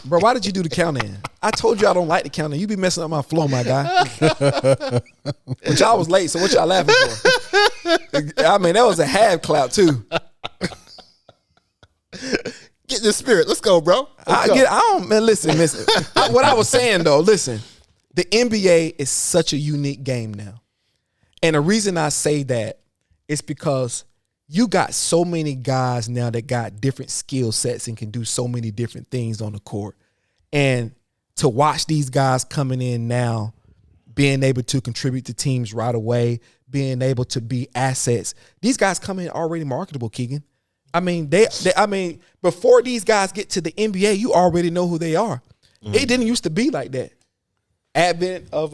Bro, why did you do the count in? I told you I don't like the count in. You be messing up my flow, my guy. But y'all was late, so what y'all laughing for? I mean, that was a half clap too. Get the spirit. Let's go, bro. Listen. What I was saying though, listen, the NBA is such a unique game now. And the reason I say that is because you got so many guys now that got different skill sets and can do so many different things on the court. And to watch these guys coming in now, being able to contribute to teams right away, being able to be assets. These guys come in already marketable, Keegan. I mean, before these guys get to the NBA, you already know who they are. It didn't used to be like that. Advent of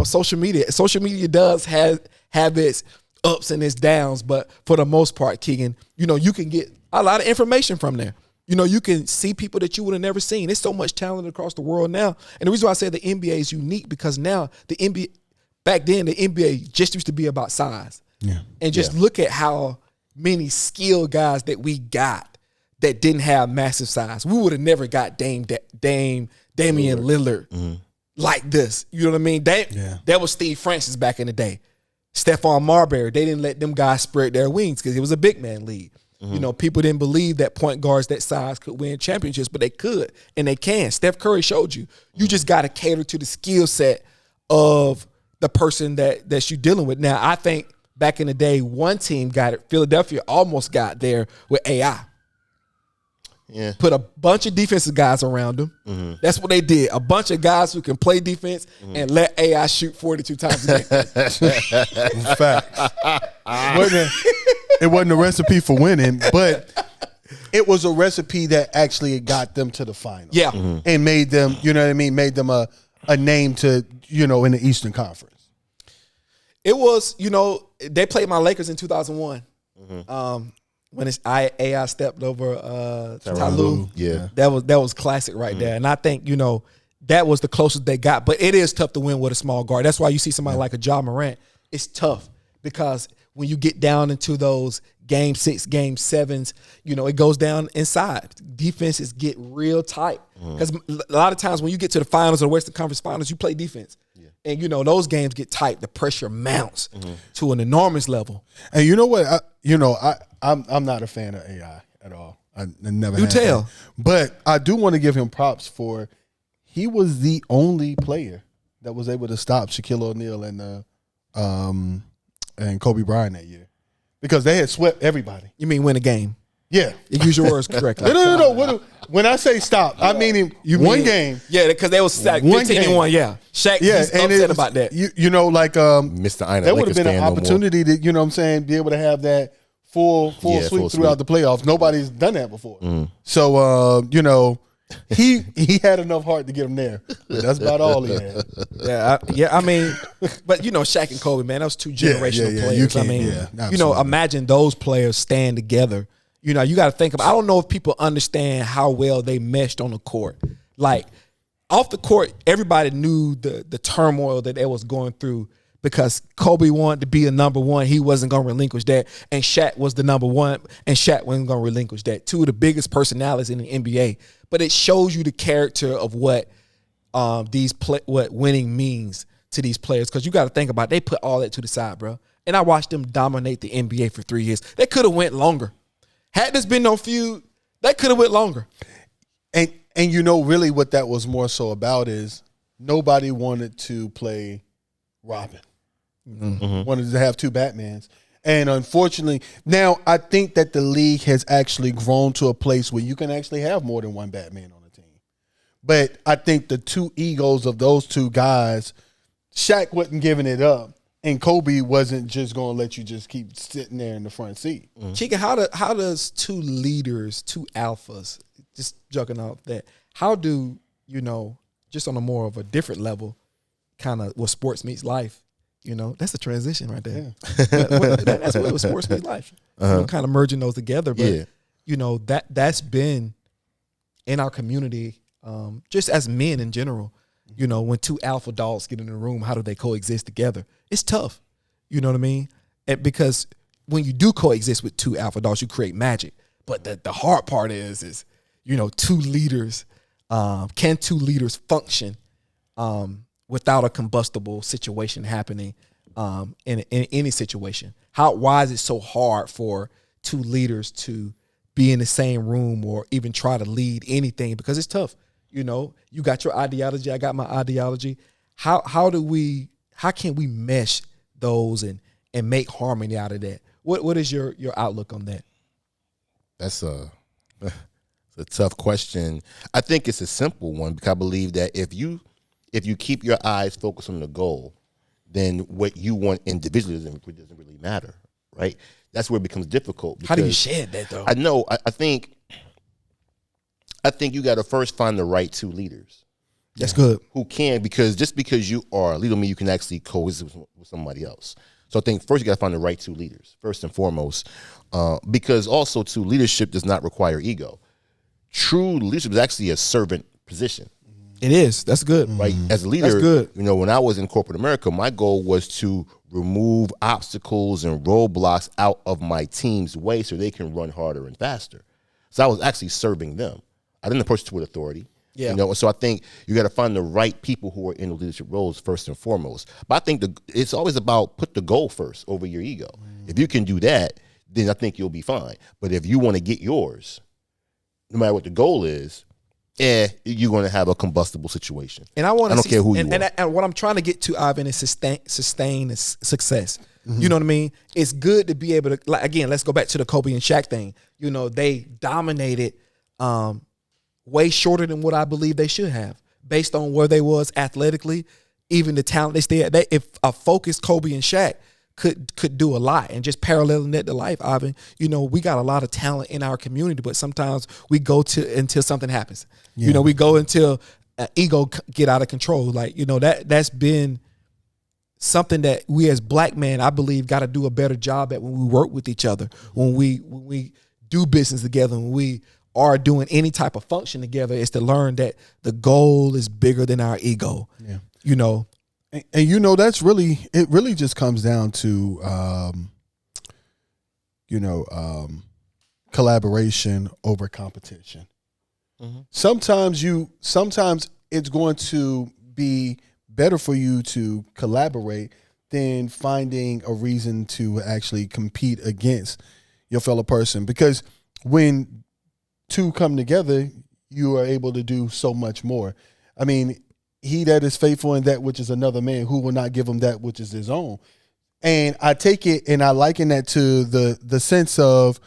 social media. Social media does have its ups and its downs, but for the most part, Keegan, you can get a lot of information from there. You can see people that you would have never seen. There's so much talent across the world now. And the reason why I say the NBA is unique because now back then the NBA just used to be about size. Yeah. And just look at how many skilled guys that we got that didn't have massive size. We would have never got Damian Lillard like this. You know what I mean? That was Steve Francis back in the day. Stephon Marbury, they didn't let them guys spread their wings because it was a big man league. People didn't believe that point guards that size could win championships, but they could, and they can. Steph Curry showed you. You just got to cater to the skill set of the person that you're dealing with. Now, I think back in the day, one team got it. Philadelphia almost got there with AI. Yeah. Put a bunch of defensive guys around them. That's what they did. A bunch of guys who can play defense and let AI shoot 42 times a game. Fact. It wasn't a recipe for winning, but it was a recipe that actually got them to the final. Yeah. And made them, made them a name to, in the Eastern Conference. It was, they played my Lakers in 2001. When AI stepped over Ty Lue. Yeah. That was classic right there. And I think, that was the closest they got. But it is tough to win with a small guard. That's why you see somebody like a Ja Morant. It's tough because when you get down into those game 6, game 7s, it goes down inside. Defenses get real tight. Because a lot of times when you get to the finals or the Western Conference Finals, you play defense. Yeah. And, those games get tight. The pressure mounts to an enormous level. And you know what? I'm not a fan of AI at all. I never You have tell. been. But I do want to give him props for he was the only player that was able to stop Shaquille O'Neal and Kobe Bryant that year. Because they had swept everybody. You mean win a game? Yeah. You use your words correctly. No. When I say stop, I mean one game. Yeah, because they was 15-1. Yeah, Shaq. He's upset about that. Mr. Ina, that would have been an opportunity to be able to have that full sweep throughout the playoffs. Nobody's done that before. So he had enough heart to get him there. But that's about all he had. I mean, but Shaq and Kobe, man, that was two generational players. Imagine those players stand together. You got to think about. I don't know if people understand how well they meshed on the court. Like off the court, everybody knew the turmoil that they was going through because Kobe wanted to be a number one. He wasn't going to relinquish that, and Shaq was the number one, and Shaq wasn't going to relinquish that. Two of the biggest personalities in the NBA. But it shows you the character of what what winning means to these players. Because you got to think about it, they put all that to the side, bro. And I watched them dominate the NBA for 3 years. They could have went longer. Had this been no feud, they could have went longer. And really what that was more so about is nobody wanted to play Robin. Wanted to have two Batmans. And unfortunately, now I think that the league has actually grown to a place where you can actually have more than one Batman on a team. But I think the two egos of those two guys, Shaq wasn't giving it up. And Kobe wasn't just going to let you just keep sitting there in the front seat. Chica, how does two leaders, two alphas, just joking off that, how do, just on a more of a different level, kind of what sports meets life, that's a transition right there. Yeah. That's what sports meets life. Kind of merging those together. But, that's been in our community, just as men in general. When two alpha dogs get in the room, how do they coexist together? It's tough. You know what I mean? Because when you do coexist with two alpha dogs, you create magic. But the hard part is two leaders Can two leaders function without a combustible situation happening in any situation? Why is it so hard for two leaders to be in the same room or even try to lead anything? Because it's tough. You got your ideology, I got my ideology. How can we mesh those and make harmony out of that? What is your outlook on that? That's a tough question. I think it's a simple one because I believe that if you keep your eyes focused on the goal, then what you want individually doesn't really matter, right? That's where it becomes difficult. How do you shed that though? I know. I think you got to first find the right two leaders. That's good. Who can, because just because you are a leader, mean you can actually coexist with somebody else. So I think first you got to find the right two leaders, first and foremost, because also too, leadership does not require ego. True leadership is actually a servant position. It is. That's good. Right? As a leader, that's good. When I was in corporate America, my goal was to remove obstacles and roadblocks out of my team's way so they can run harder and faster. So I was actually serving them. I didn't approach it with authority. Yeah. So I think you got to find the right people who are in the leadership roles first and foremost. But I think it's always about put the goal first over your ego. If you can do that, then I think you'll be fine. But if you want to get yours, no matter what the goal is, you're going to have a combustible situation. And I don't care who you are. And what I'm trying to get to, Ivan, is sustain success. You know what I mean? It's good to be able to, like, again, let's go back to the Kobe and Shaq thing. They dominated way shorter than what I believe they should have, based on where they was athletically, even the talent they still had. If a focused Kobe and Shaq could do a lot, and just paralleling that to life, Ivan, we got a lot of talent in our community, but sometimes we go to until something happens. Yeah. We go until ego get out of control. Like, that's been something that we as black men, I believe, got to do a better job at when we work with each other, when we do business together, when we are doing any type of function together, is to learn that the goal is bigger than our ego. Yeah. And that's really, it really just comes down to, collaboration over competition. Mm-hmm. Sometimes it's going to be better for you to collaborate than finding a reason to actually compete against your fellow person. Because when two come together, you are able to do so much more. I mean, he that is faithful in that which is another man, who will not give him that which is his own. And I take it and I liken that to the sense of,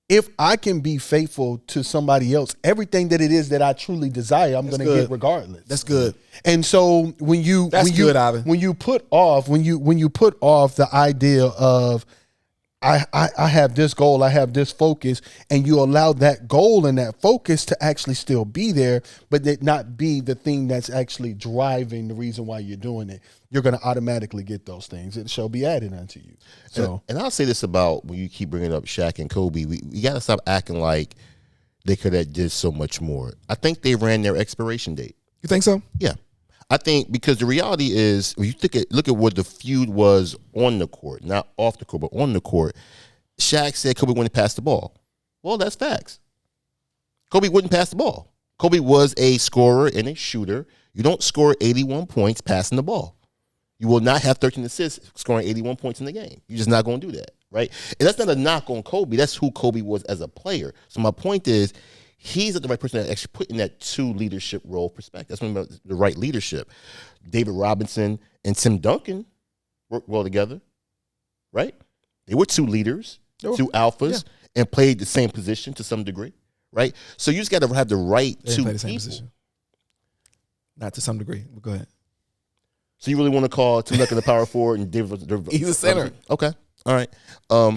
if I can be faithful to somebody else, everything that it is that I truly desire, I'm going to get regardless. That's good. And so when you put off the idea of, I have this goal, I have this focus, and you allow that goal and that focus to actually still be there, but it not be the thing that's actually driving the reason why you're doing it, you're going to automatically get those things. It shall be added unto you. So, and I'll say this about, when you keep bringing up Shaq and Kobe, we got to stop acting like they could have did so much more. I think they ran their expiration date. You think so? Yeah. I think because the reality is, when you look at what the feud was on the court, not off the court, but on the court, Shaq said Kobe wouldn't pass the ball. Well, that's facts. Kobe wouldn't pass the ball. Kobe was a scorer and a shooter. You don't score 81 points passing the ball. You will not have 13 assists scoring 81 points in the game. You're just not going to do that, right? And that's not a knock on Kobe. That's who Kobe was as a player. So my point is, he's the right person to actually put in that two leadership role perspective. That's when the right leadership. David Robinson and Tim Duncan worked well together, right? They were two leaders, two alphas, and played the same position to some degree, right? So you just got to have the right two people. Same position. Not to some degree, but go ahead. So you really want to call Tim Duncan the power forward and David? He's a center. Okay, all right. I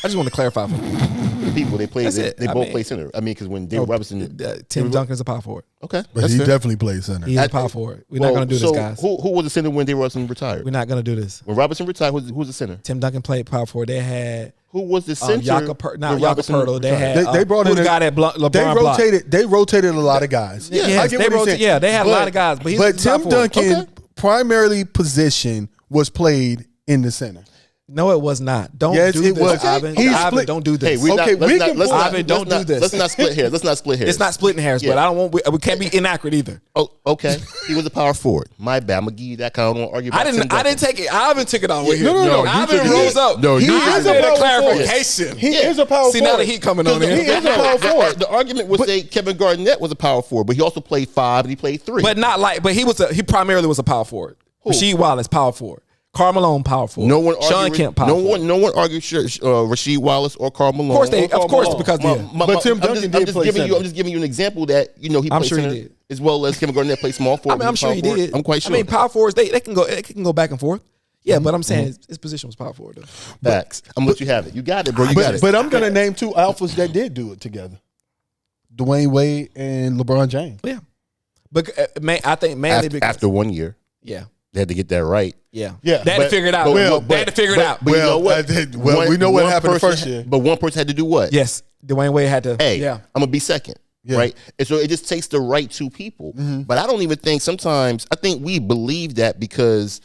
just want to clarify for the people they play. They both play center. I mean, because when David Robinson, Tim Duncan's a power forward. Okay, but he definitely plays center. He's a power forward. We're not going to do this, guys. Who was the center when David Robinson retired? We're not going to do this. When Robinson retired, who was the center? Tim Duncan played power forward. They had who was the center? Jakob Pertl. They had they brought in the guy that LeBron They rotated a lot of guys. They had a lot of guys. But Tim Duncan primarily position was played in the center. No, it was not. Don't Yes, do it this, was. Ivan. He Ivan, split- don't do this. Hey, Ivan, don't do this. Let's not split hairs. Let's not split hairs. It's not splitting hairs, but I don't want. We can't be inaccurate either. Oh, okay. He was a power forward. My bad. I'm gonna give you that kind of argument. I didn't take it. Ivan took it all the way here. No, you Ivan took it. rose up. No, He you is took a it. power clarification. He is a power See, forward. now the heat coming on He in. is a power forward. The argument would say Kevin Garnett was a power forward, but he also played 5 and he played 3. But not like. But he primarily was a power forward. Rasheed Wallace, power forward. Karl Malone, power forward. No one Sean argued. Kemp, power forward. No one argued Rasheed Wallace or Karl Malone. Of course, because But Tim Duncan did play center. I'm just giving you an example that he I'm played sure he center did. as well as Kevin Garnett played small forward. I'm sure he did. I'm quite sure. I mean, power forwards they can go back and forth. Yeah, but I'm saying his position was power forward though. Facts. I'm gonna let you have it. You got it, bro. You got it. But I'm gonna name 2 alphas that did do it together: Dwayne Wade and LeBron James. Yeah, but I think mainly because after 1 year, yeah. they had to get that right. Yeah. Yeah, They had to figure it out. They had to figure it out. But you know what? We know what happened the person- first year. But one person had to do what? Yes. Dwayne Wade had to. Hey, Yeah. I'm gonna be second. Yeah. Right. And so it just takes the right 2 people. But I don't even think sometimes I think we believe that because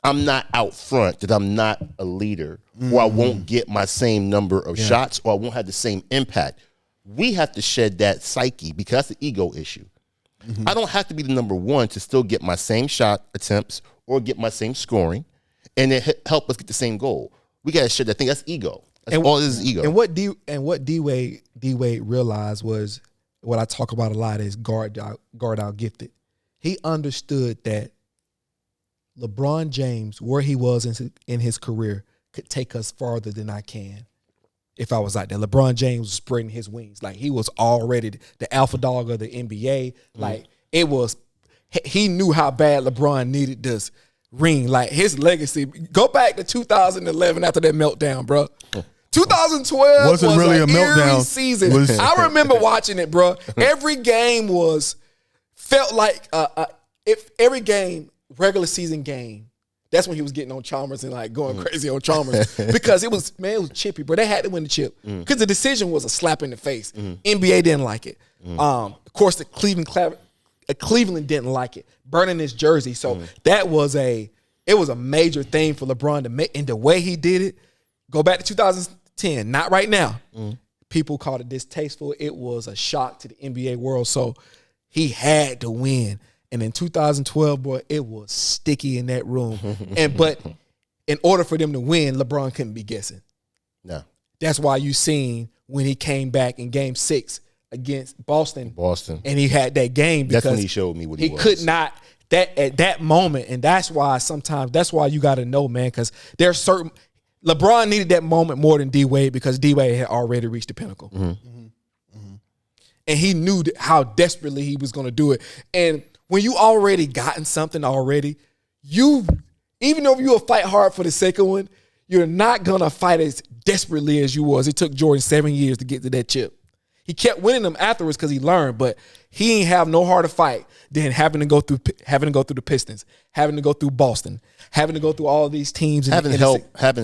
I'm not out front, that I'm not a leader, or I won't get my same number of shots, or I won't have the same impact. We have to shed that psyche because that's the ego issue. I don't have to be the number 1 to still get my same shot attempts or get my same scoring, and then help us get the same goal. We got to shed that thing. That's ego. That's all this is ego. And what D Wade realized was what I talk about a lot is guard out gifted. He understood that LeBron James, where he was in his career, could take us farther than I can. If I was like that, LeBron James was spreading his wings. Like he was already the alpha dog of the NBA. Like it was, he knew how bad LeBron needed this ring. Like his legacy. Go back to 2011 after that meltdown, bro. 2012 Wasn't was really an a meltdown. eerie season. I remember watching it, bro. Every game felt like if every regular season game. That's when he was getting on Chalmers and like going crazy on Chalmers because it was chippy, bro. They had to win the chip because the decision was a slap in the face. NBA didn't like it. Of course, the Cleveland didn't like it, burning his jersey. So it was a major thing for LeBron to make. And the way he did it, go back to 2010, not right now. People called it distasteful. It was a shock to the NBA world. So he had to win. And in 2012, boy, it was sticky in that room. But in order for them to win, LeBron couldn't be guessing. No. That's why you seen when he came back in Game 6 against Boston, and he had that game because that's when he showed me what he was. Could not at that moment, and that's why you got to know, man, because there's certain LeBron needed that moment more than D Wade because D Wade had already reached the pinnacle, and he knew how desperately he was going to do it, and when you already gotten something already, even though you will fight hard for the second one, you're not gonna fight as desperately as you was. It took Jordan 7 years to get to that chip. He kept winning them afterwards because he learned, but he ain't have no harder fight than having to go through the Pistons, having to go through Boston, having to go through all these teams. Having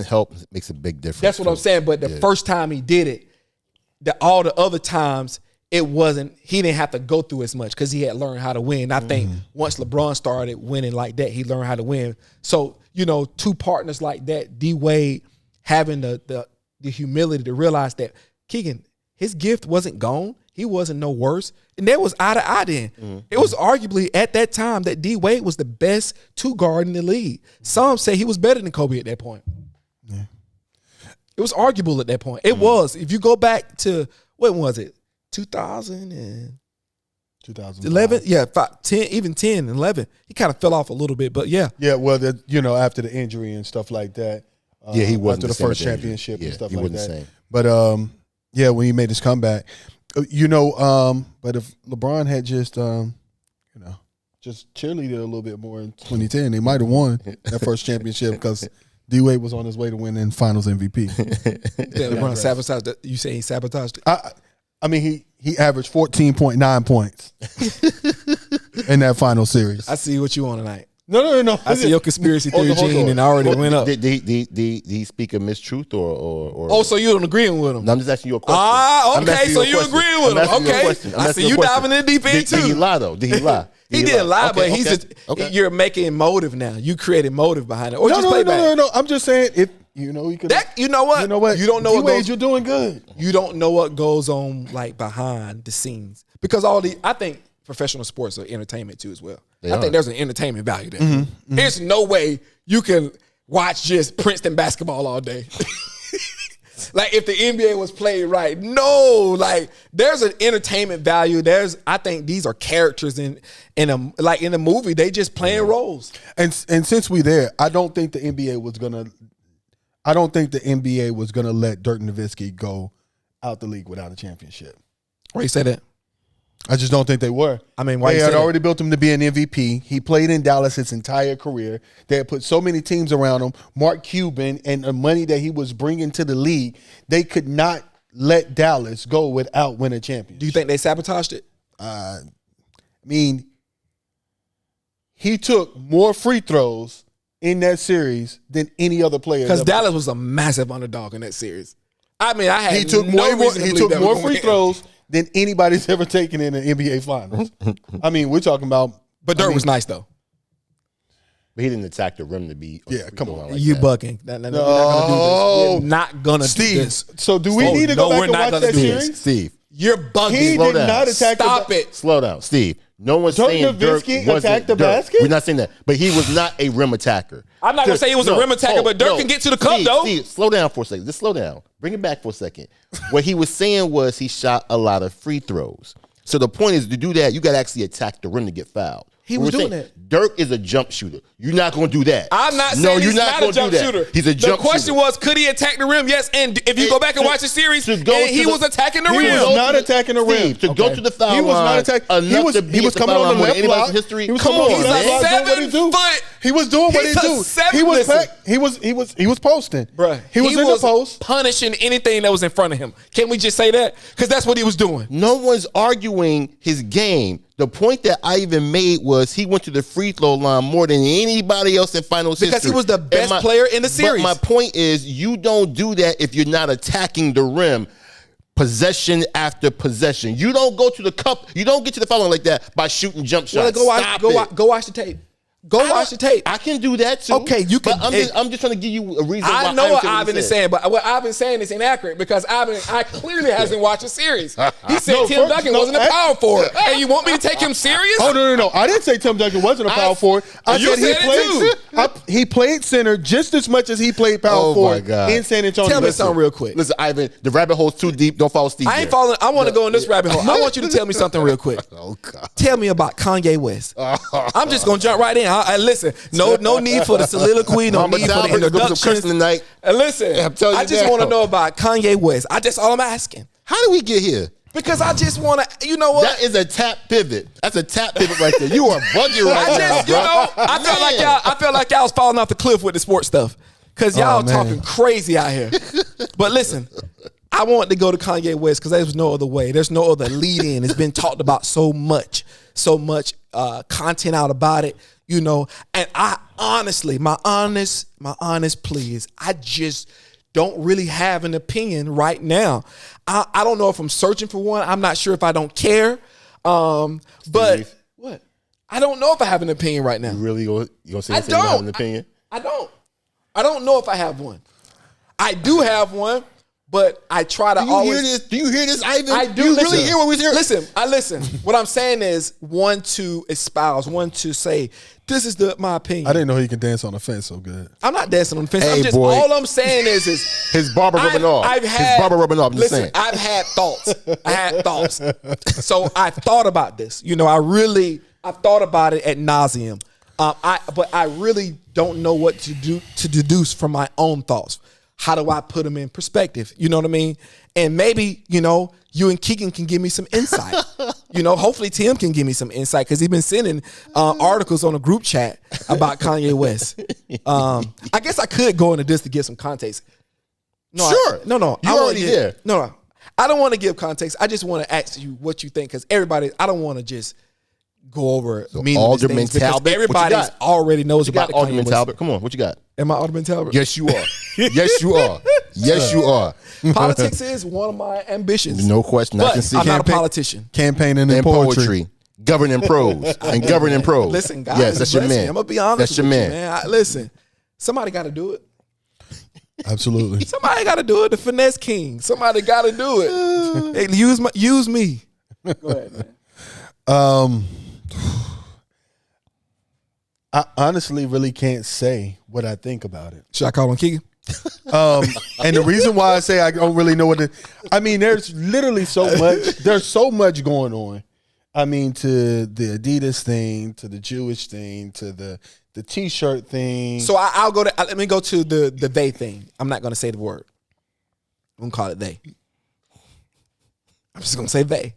help makes a big difference. That's what I'm saying. But the first time he did it, all the other times. He didn't have to go through as much because he had learned how to win. I think once LeBron started winning like that, he learned how to win. So, 2 partners like that, D Wade having the humility to realize that Keegan, his gift wasn't gone. He wasn't no worse. And that was eye to eye then. It was arguably at that time that D Wade was the best 2 guard in the league. Some say he was better than Kobe at that point. Yeah. It was arguable at that point. It was. If you go back to, when was it? 2011, yeah, 10, even 10 and 11. He kind of fell off a little bit, but yeah. Yeah, well, after the injury and stuff like that. He wasn't after the first championship and stuff like that. Same. But when he made his comeback, but if LeBron had just cheerleaded a little bit more in 2010, they might have won that first championship because D Wade was on his way to winning Finals MVP. Yeah, LeBron sabotaged that. You say he sabotaged it? I mean, he averaged 14.9 points in that final series. I see what you on tonight. No. I see your conspiracy theory, Gene, and I already went up. Did he speak a mistruth or? Oh, so you don't agree with him? No, I'm just asking you a question. Okay, so you agreeing with him. Okay. I see you diving in deep end too. Did he lie, though? Did he lie? He did lie, but he's just you're making motive now. You created motive behind it. Or just play back. No. I'm just saying if you know he could. You know what? You don't know what goes. You're doing good. You don't know what goes on like behind the scenes because I think professional sports are entertainment too as well. I think there's an entertainment value there. There's no way you can watch just Princeton basketball all day. Like if the NBA was played right, no. Like there's an entertainment value. I think these are characters in a movie. They just playing roles. And since we there, I don't think the NBA was gonna let Dirk Nowitzki go out the league without a championship. Why you say that? I just don't think they were. I mean, why they you had say already built him to be an MVP. He played in Dallas his entire career. They had put so many teams around him. Mark Cuban and the money that he was bringing to the league, they could not let Dallas go without winning a championship. Do you think they sabotaged it? I mean, he took more free throws in that series than any other player. Because Dallas was a massive underdog in that series. I mean, he took more free throws than anybody's ever taken in the NBA Finals. I mean, we're talking about. But Dirk was nice though. But he didn't attack the rim to be. Yeah, come on. Like you bugging. We're not going to do this. So do we need to go back and watch that series? Steve. You're bugging. He did not attack. Stop it. Slow down, Steve. No one's saying Dirk attacked the basket. We're not saying that, but he was not a rim attacker. I'm not gonna say he was a rim attacker, but Dirk can get to the cup though. Steve, slow down for a second. Just slow down. Bring it back for a second. What he was saying was he shot a lot of free throws. So the point is to do that, you got to actually attack the rim to get fouled. He was doing that. Dirk is a jump shooter. You're not going to do that. I'm not saying he's not a jump shooter. He's a jump shooter. The question was, could he attack the rim? Yes. And if you go back and watch the series, he was attacking the rim. He was not attacking the rim. To go to the foul line. He was not attacking. He was coming on the left block. He was coming on the left block doing what he do. He was doing what he do. He was posting. Bruh, he was in the post. Punishing anything that was in front of him. Can we just say that? Because that's what he was doing. No one's arguing his game. The point that I even made was he went to the free throw line more than anybody else in finals history. Because he was the best player in the series. But my point is, you don't do that if you're not attacking the rim possession after possession. You don't go to the cup. You don't get to the foul line like that by shooting jump shots. Go watch the tape. Go watch the tape. I can do that too. Okay, you can. But I'm just trying to give you a reason why I know what Ivan is saying, but what Ivan's saying is inaccurate because Ivan clearly hasn't watched a series. He said Tim Duncan wasn't a power forward. And you want me to take him serious? Oh, no. I didn't say Tim Duncan wasn't a power forward. I said he played center just as much as he played power forward in San Antonio. Tell me something real quick. Listen, Ivan, the rabbit hole's too deep. Don't follow Steve. I ain't following. I want to go in this rabbit hole. I want you to tell me something real quick. Oh, God. Tell me about Kanye West. I'm just going to jump right in. Listen. No need for the soliloquy. No need for the introduction tonight. Listen, I just want to know about Kanye West. That's all I'm asking. How did we get here? Because I just want to, you know what? That is a tap pivot. That's a tap pivot right there. You are bugging right now, bro. I felt like y'all was falling off the cliff with the sports stuff. Because y'all talking crazy out here. But listen, I wanted to go to Kanye West because there's no other way. There's no other lead in. It's been talked about so much content out about it. You know, and I honestly, my honest plea is I just don't really have an opinion right now. I don't know if I'm searching for one. I'm not sure if I don't care. But what? I don't know if I have an opinion right now. You really gonna say you don't have an opinion? I don't know if I have one. I do have one. But I try to always. Do you hear this, Ivan? I do. You really hear what we're hearing? I listen. What I'm saying is, one to espouse, one to say, this is my opinion. I didn't know he can dance on the fence so good. I'm not dancing on the fence. Hey, all I'm saying is his barber rubbing off. His barber rubbing off. Listen, I've had thoughts. So I thought about this. You know, I've thought about it ad nauseum. But I really don't know what to do to deduce from my own thoughts. How do I put them in perspective? You know what I mean? And maybe, you know, you and Keegan can give me some insight. You know, hopefully Tim can give me some insight because he's been sending articles on a group chat about Kanye West. I guess I could go into this to give some context. No, sure. No. You're already there. No. I don't want to give context. I just want to ask you what you think because I don't want to just go over Alderman Talbot. Everybody already knows about Alderman Talbot. Come on, what you got? Am I Alderman Talbot? Yes, you are. Yes, you are. Yes, you are. Politics is one of my ambitions. No question. But I'm not a politician. Campaigning and poetry. Governing pros and governing pros. Listen, guys. Yes, that's your listen, man. I'm gonna be honest That's your with man. you, man. Listen, somebody got to do it. Absolutely. Somebody got to do it. The finesse king. Somebody got to do it. Hey, use me. Go ahead, man. I honestly really can't say what I think about it. Should I call on Keegan? And the reason why I say I don't really know I mean, there's literally so much. There's so much going on. I mean, to the Adidas thing, to the Jewish thing, to the T-shirt thing. So I'll go to. Let me go to the they thing. I'm not going to say the word. I'm going to call it they. I'm just going to say they.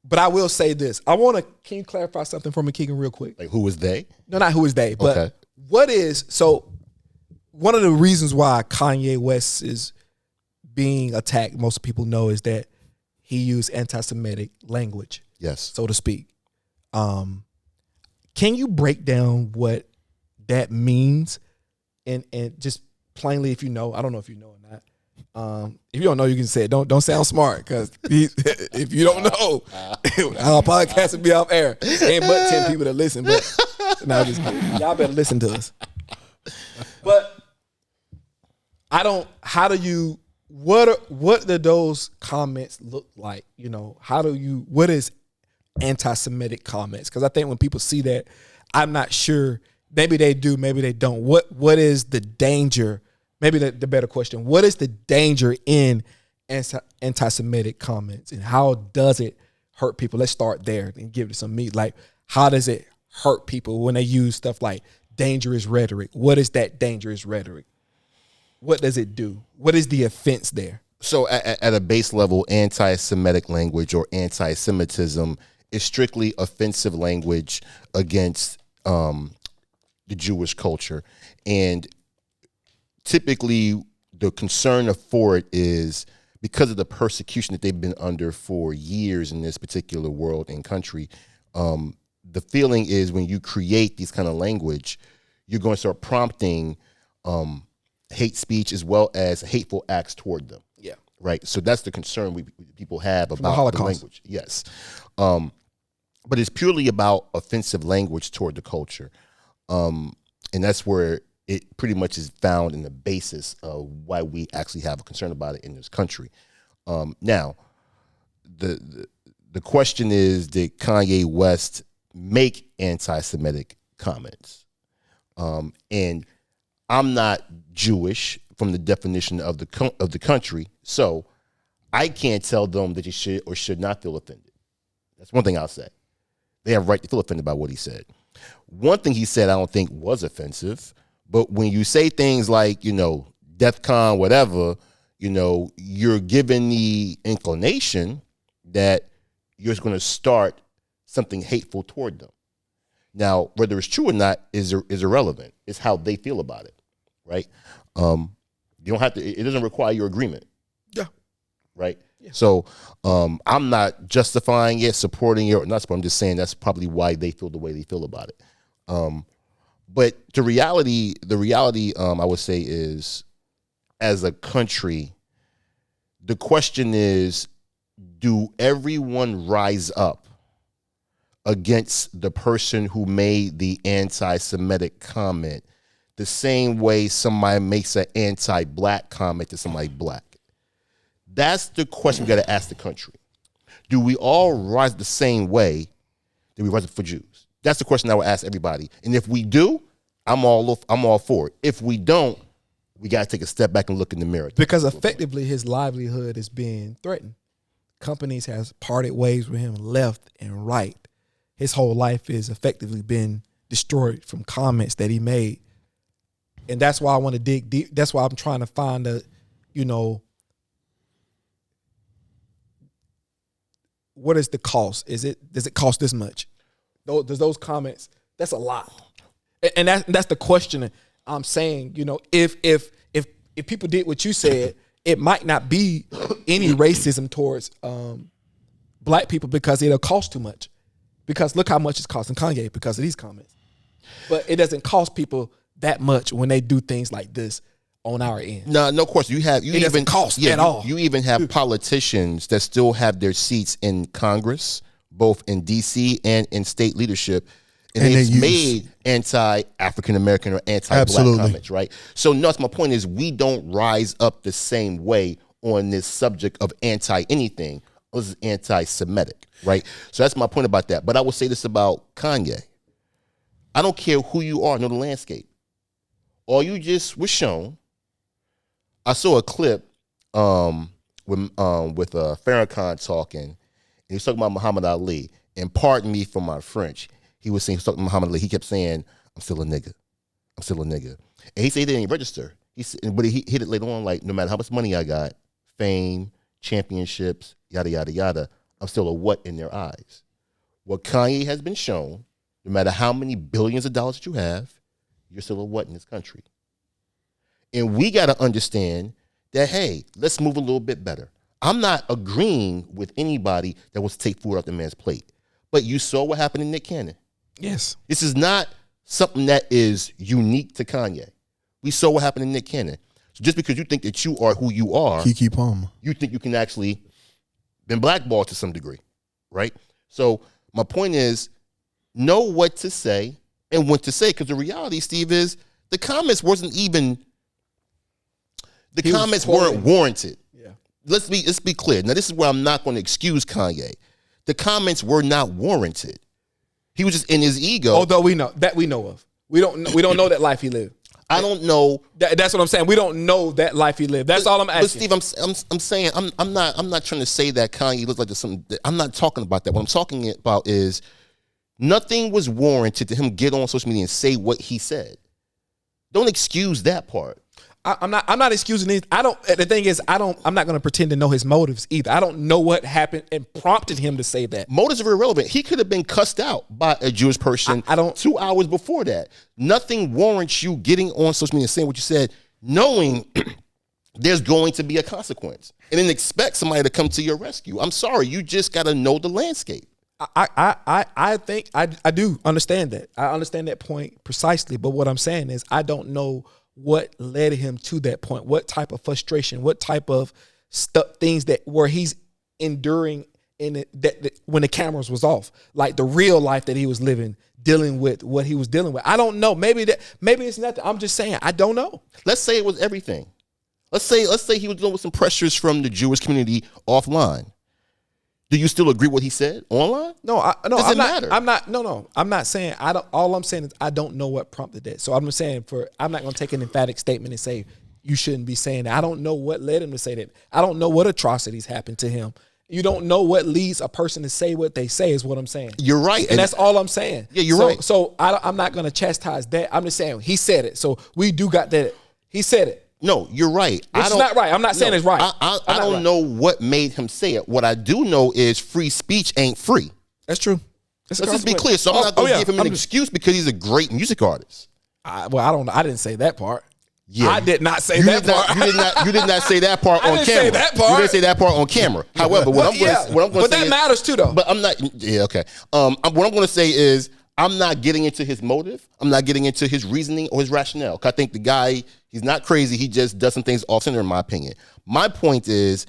But I will say this. Can you clarify something for me, Keegan, real quick? Like, who is they? No, not who is they, but Okay. one of the reasons why Kanye West is being attacked, most people know, is that he used anti-Semitic language, Yes. so to speak. Can you break down what that means? And just plainly, if you know, I don't know if you know or not. If you don't know, you can say it. Don't sound smart, because if you don't know, our podcast will be off air. Ain't but 10 people that listen, but no, just kidding. Y'all better listen to us. But what do those comments look like? You know, what is anti-Semitic comments? Because I think when people see that, I'm not sure. Maybe they do, maybe they don't. What is the danger? Maybe the better question, what is the danger in anti-Semitic comments, and how does it hurt people? Let's start there and give it some meat. Like, how does it hurt people when they use stuff like dangerous rhetoric? What is that dangerous rhetoric? What does it do? What is the offense there? So at a base level, anti-Semitic language or anti-Semitism is strictly offensive language against the Jewish culture. And typically the concern for it is because of the persecution that they've been under for years in this particular world and country. The feeling is when you create these kind of language, you're going to start prompting hate speech as well as hateful acts toward them. Yeah. Right. So that's the concern people have about the Holocaust. language. Yes. But it's purely about offensive language toward the culture. And that's where it pretty much is found in the basis of why we actually have a concern about it in this country. Now, the question is, did Kanye West make anti-Semitic comments? And I'm not Jewish from the definition of the country, so I can't tell them that you should or should not feel offended. That's one thing I'll say. They have a right to feel offended by what he said. One thing he said I don't think was offensive, but when you say things like, DEFCON, whatever, you're given the inclination that you're going to start something hateful toward them. Now, whether it's true or not is irrelevant. It's how they feel about it, right? You don't have to. It doesn't require your agreement. Yeah. Right. Yeah. So I'm not justifying it, supporting it, or not. I'm just saying that's probably why they feel the way they feel about it. But the reality, I would say is, as a country, the question is, do everyone rise up against the person who made the anti-Semitic comment the same way somebody makes an anti-black comment to somebody black? That's the question we got to ask the country. Do we all rise the same way that we rise up for Jews? That's the question I would ask everybody. And if we do, I'm all for it. If we don't, we got to take a step back and look in the mirror. Because effectively his livelihood is being threatened. Companies has parted ways with him left and right. His whole life is effectively been destroyed from comments that he made. And that's why I want to dig deep. That's why I'm trying to find what is the cost? Does it cost this much? Does those comments, that's a lot. And that's the question I'm saying. If people did what you said, it might not be any racism towards black people because it'll cost too much. Because look how much it's costing Kanye because of these comments. But it doesn't cost people that much when they do things like this on our end. No, of course it doesn't cost at all. You even have politicians that still have their seats in Congress, both in DC and in state leadership. And And it's they use- made anti-African American or anti-black Absolutely. comments, right? So that's my point is we don't rise up the same way on this subject of anti-anything. This is anti-Semitic, right? So that's my point about that. But I will say this about Kanye. I don't care who you are, know the landscape. All you just was shown. I saw a clip with Farrakhan talking, and he was talking about Muhammad Ali. And pardon me for my French. He was saying, he was talking to Muhammad Ali. He kept saying, I'm still a nigga. I'm still a nigga. And he said he didn't register. But he hit it later on, like, no matter how much money I got, fame, championships, yada, yada, yada, I'm still a what in their eyes. What Kanye has been shown, no matter how many billions of dollars that you have, you're still a what in this country. And we got to understand that, hey, let's move a little bit better. I'm not agreeing with anybody that wants to take food off the man's plate. But you saw what happened to Nick Cannon. Yes. This is not something that is unique to Kanye. We saw what happened to Nick Cannon. So just because you think that you are who you are, Keke Palmer. you think you can actually been blackballed to some degree, right? So my point is, know what to say and when to say, because the reality, Steve, is the comments wasn't even, the He was comments quoting. weren't warranted. Yeah. Let's be clear. Now, this is where I'm not going to excuse Kanye. The comments were not warranted. He was just in his ego. Although we know of. We don't know that life he lived. I don't know. That's what I'm saying. We don't know that life he lived. That's all I'm asking. But Steve, I'm saying I'm not trying to say that Kanye looks like there's something. I'm not talking about that. What I'm talking about is nothing was warranted to him get on social media and say what he said. Don't excuse that part. I'm not excusing it. The thing is, I'm not going to pretend to know his motives either. I don't know what happened and prompted him to say that. Motives are irrelevant. He could have been cussed out by a Jewish person I don't- 2 hours before that. Nothing warrants you getting on social media and saying what you said, knowing there's going to be a consequence. And then expect somebody to come to your rescue. I'm sorry, you just got to know the landscape. I think I do understand that. I understand that point precisely. But what I'm saying is I don't know what led him to that point, what type of frustration, what type of things that where he's enduring in it, that when the cameras was off, like the real life that he was living, dealing with what he was dealing with. I don't know. Maybe it's nothing. I'm just saying I don't know. Let's say it was everything. Let's say he was dealing with some pressures from the Jewish community offline. Do you still agree with what he said online? No, Does I'm it not. matter? I'm not saying I don't. All I'm saying is I don't know what prompted that. So I'm saying I'm not going to take an emphatic statement and say you shouldn't be saying that. I don't know what led him to say that. I don't know what atrocities happened to him. You don't know what leads a person to say what they say is what I'm saying. You're right, and that's all I'm saying. Yeah, you're right. So I'm not going to chastise that. I'm just saying he said it. So we do got that. He said it. No, you're right. It's not right. I'm not saying it's right. I don't know what made him say it. What I do know is free speech ain't free. That's true. Let's just be clear. So I'm not going to give him an excuse because he's a great music artist. I didn't say that part. Yeah, I did not say that part. You did not say that part on camera. I didn't say that part. You didn't say that part on camera. However, what I'm going to say, that matters too, though. But I'm not. Yeah, okay. What I'm going to say is I'm not getting into his motive. I'm not getting into his reasoning or his rationale. 'Cause I think the guy, he's not crazy. He just does some things off center, in my opinion. My point is,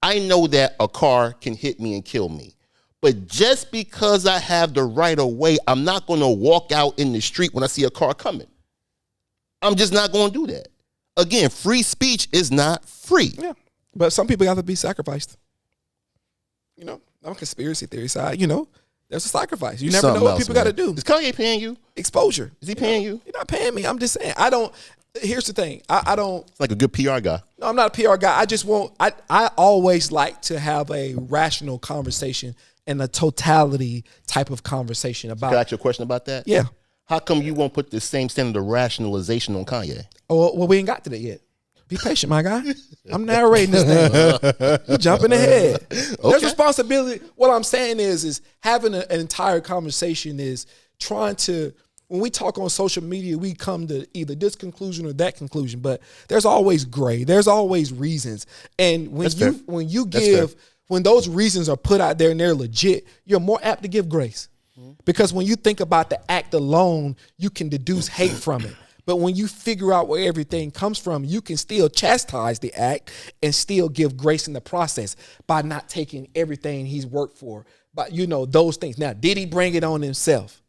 I know that a car can hit me and kill me. But just because I have the right of way, I'm not going to walk out in the street when I see a car coming. I'm just not going to do that. Again, free speech is not free. Yeah, but some people got to be sacrificed. You know, on conspiracy theory side, there's a sacrifice. You never know what people got to do. Is Kanye paying you? Exposure. Is he paying you? You're not paying me. I'm just saying. Here's the thing. I don't. It's like a good PR guy. No, I'm not a PR guy. I just want. I always like to have a rational conversation and a totality type of conversation about. Can I ask you a question about that? Yeah. How come you won't put the same standard of rationalization on Kanye? Oh, well, we ain't got to that yet. Be patient, my guy. I'm narrating this thing. You're jumping ahead. There's responsibility. What I'm saying is having an entire conversation is trying to, when we talk on social media, we come to either this conclusion or that conclusion, but there's always gray. There's always reasons. And when those reasons are put out there and they're legit, you're more apt to give grace. Because when you think about the act alone, you can deduce hate from it. But when you figure out where everything comes from, you can still chastise the act and still give grace in the process by not taking everything he's worked for. But those things. Now, did he bring it on himself?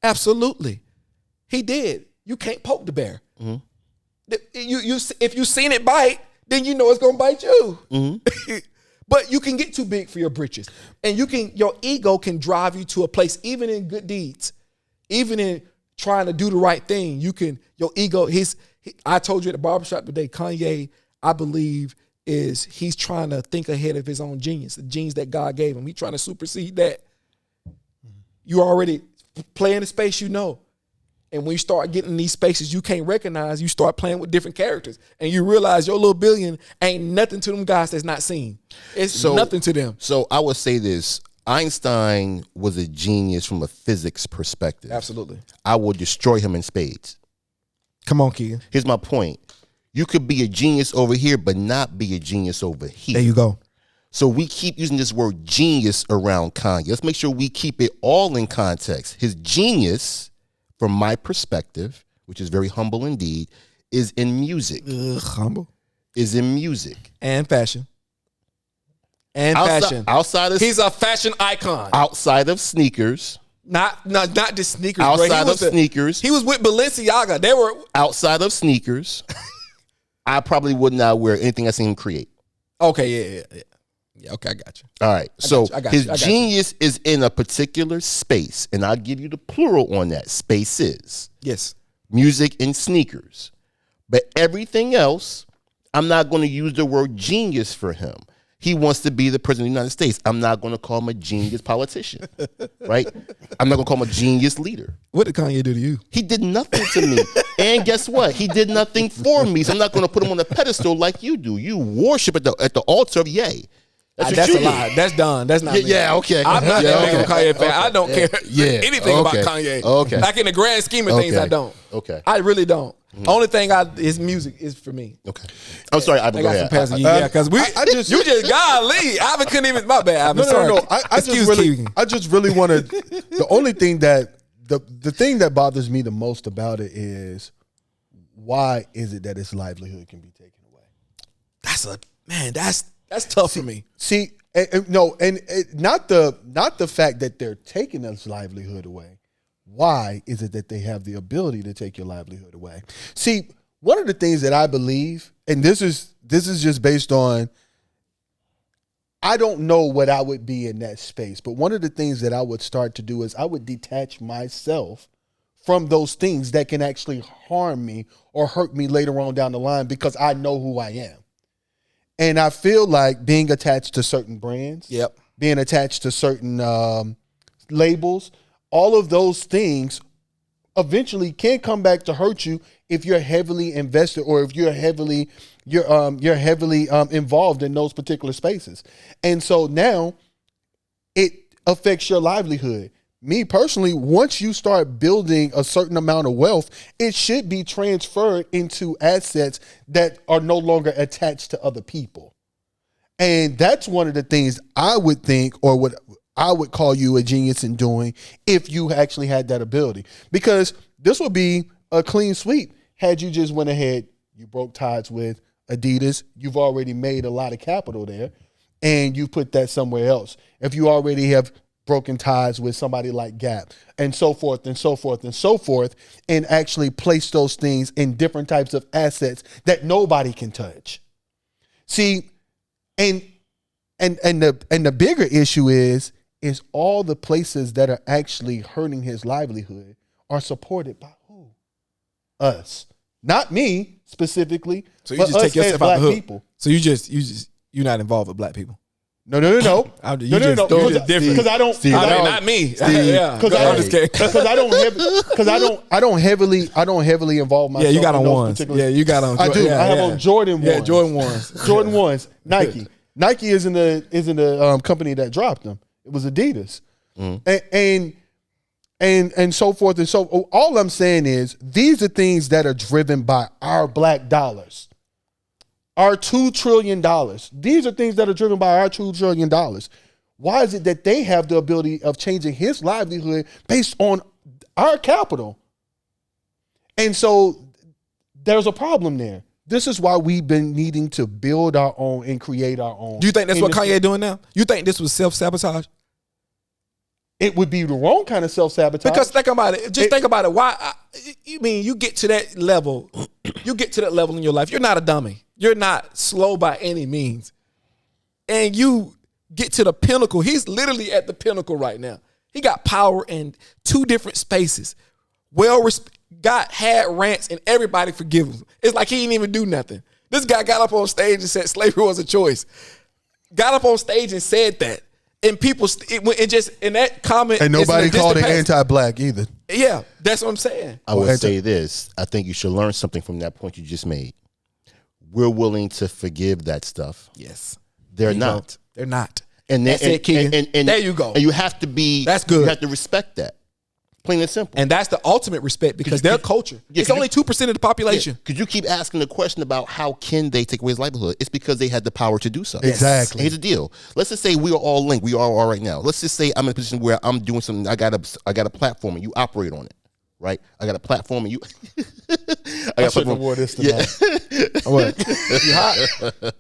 Absolutely. He did. You can't poke the bear. Mm-hmm. If you seen it bite, then you know it's gonna bite you. Mm-hmm. But you can get too big for your britches. And your ego can drive you to a place, even in good deeds, even in trying to do the right thing. Your ego, I told you at the barbershop today, Kanye, I believe, he's trying to think ahead of his own genius, the genes that God gave him. He's trying to supersede that. You already play in the space And when you start getting in these spaces you can't recognize, you start playing with different characters. And you realize your little billion ain't nothing to them guys that's not seen. It's nothing to them. So I would say this. Einstein was a genius from a physics perspective. Absolutely. I will destroy him in spades. Come on, Keegan. Here's my point. You could be a genius over here, but not be a genius over here. There you go. So we keep using this word genius around Kanye. Let's make sure we keep it all in context. His genius, from my perspective, which is very humble indeed, is in music. Humble. Is in music. And fashion. He's a fashion icon. Outside of sneakers. Not just sneakers. Outside of sneakers. He was with Balenciaga. They were outside of sneakers. I probably would not wear anything I seen him create. Okay, yeah. Okay, I got you. All right. His genius is in a particular space, and I'll give you the plural on that. Spaces. Yes. Music and sneakers. But everything else, I'm not going to use the word genius for him. He wants to be the president of the United States. I'm not going to call him a genius politician, right? I'm not going to call him a genius leader. What did Kanye do to you? He did nothing to me. And guess what? He did nothing for me. So I'm not going to put him on a pedestal like you do. You worship at the altar of Ye. That's a lie. That's done. That's not me. Yeah, okay. I'm not that big of a Kanye fan. I don't care anything about Kanye. Okay. Like in the grand scheme of things, I don't. Okay. I really don't. Only thing his music is for me. Okay. I'm sorry, Ivan, go ahead. Because you just golly, Ivan couldn't even. My bad, Ivan. No. I just really wanted. The only thing that the thing that bothers me the most about it is why is it that his livelihood can be taken away? That's tough for me. See, not the fact that they're taking his livelihood away. Why is it that they have the ability to take your livelihood away? See, one of the things that I believe, and this is just based on, I don't know what I would be in that space, but one of the things that I would start to do is I would detach myself from those things that can actually harm me or hurt me later on down the line because I know who I am. And I feel like being attached to certain brands, being attached to certain labels, all of those things eventually can come back to hurt you if you're heavily invested or if you're heavily involved in those particular spaces. And so now it affects your livelihood. Me personally, once you start building a certain amount of wealth, it should be transferred into assets that are no longer attached to other people. And that's one of the things I would think, or what I would call you a genius in doing, if you actually had that ability. Because this would be a clean sweep had you just went ahead, you broke ties with Adidas, you've already made a lot of capital there, and you put that somewhere else. If you already have broken ties with somebody like Gap, and so forth and so forth and so forth, and actually place those things in different types of assets that nobody can touch. See, and the bigger issue is all the places that are actually hurting his livelihood are supported by who? Us. Not me specifically. So you just take yourself out the hook. People. So you're not involved with black people. No. No. Because I don't. Not me. Because I don't heavily involve myself. Yeah, you got on ones. Yeah, you got on. I do. I have on Jordan ones. Yeah, Jordan ones. Jordan ones. Nike. Nike isn't the company that dropped them. It was Adidas. And so forth and so. All I'm saying is these are things that are driven by our black dollars. Our $2 trillion. These are things that are driven by our $2 trillion. Why is it that they have the ability of changing his livelihood based on our capital? And so there's a problem there. This is why we've been needing to build our own and create our own. Do you think that's what Kanye doing now? You think this was self-sabotage? It would be the wrong kind of self-sabotage. Because think about it. Think about it. Why? You mean you get to that level? You get to that level in your life. You're not a dummy. You're not slow by any means. And you get to the pinnacle. He's literally at the pinnacle right now. He got power in 2 different spaces. God had rants and everybody forgive him. It's like he didn't even do nothing. This guy got up on stage and said slavery was a choice. Got up on stage and said that. And people, it just, in that comment. And nobody called it anti-black either. Yeah, that's what I'm saying. I would say this. I think you should learn something from that point you just made. We're willing to forgive that stuff. Yes. They're not. They're not. And that's it, Keegan. And there you go. And you have to be. That's good. You have to respect that. Plain and simple. And that's the ultimate respect because their culture. It's only 2% of the population. Because you keep asking the question about how can they take away his livelihood. It's because they had the power to do so. Exactly. And here's the deal. Let's just say we are all linked. We all are right now. Let's just say I'm in a position where I'm doing something. I got a platform and you operate on it. Right? I got a platform and you. I shouldn't have wore this tonight. What? You hot?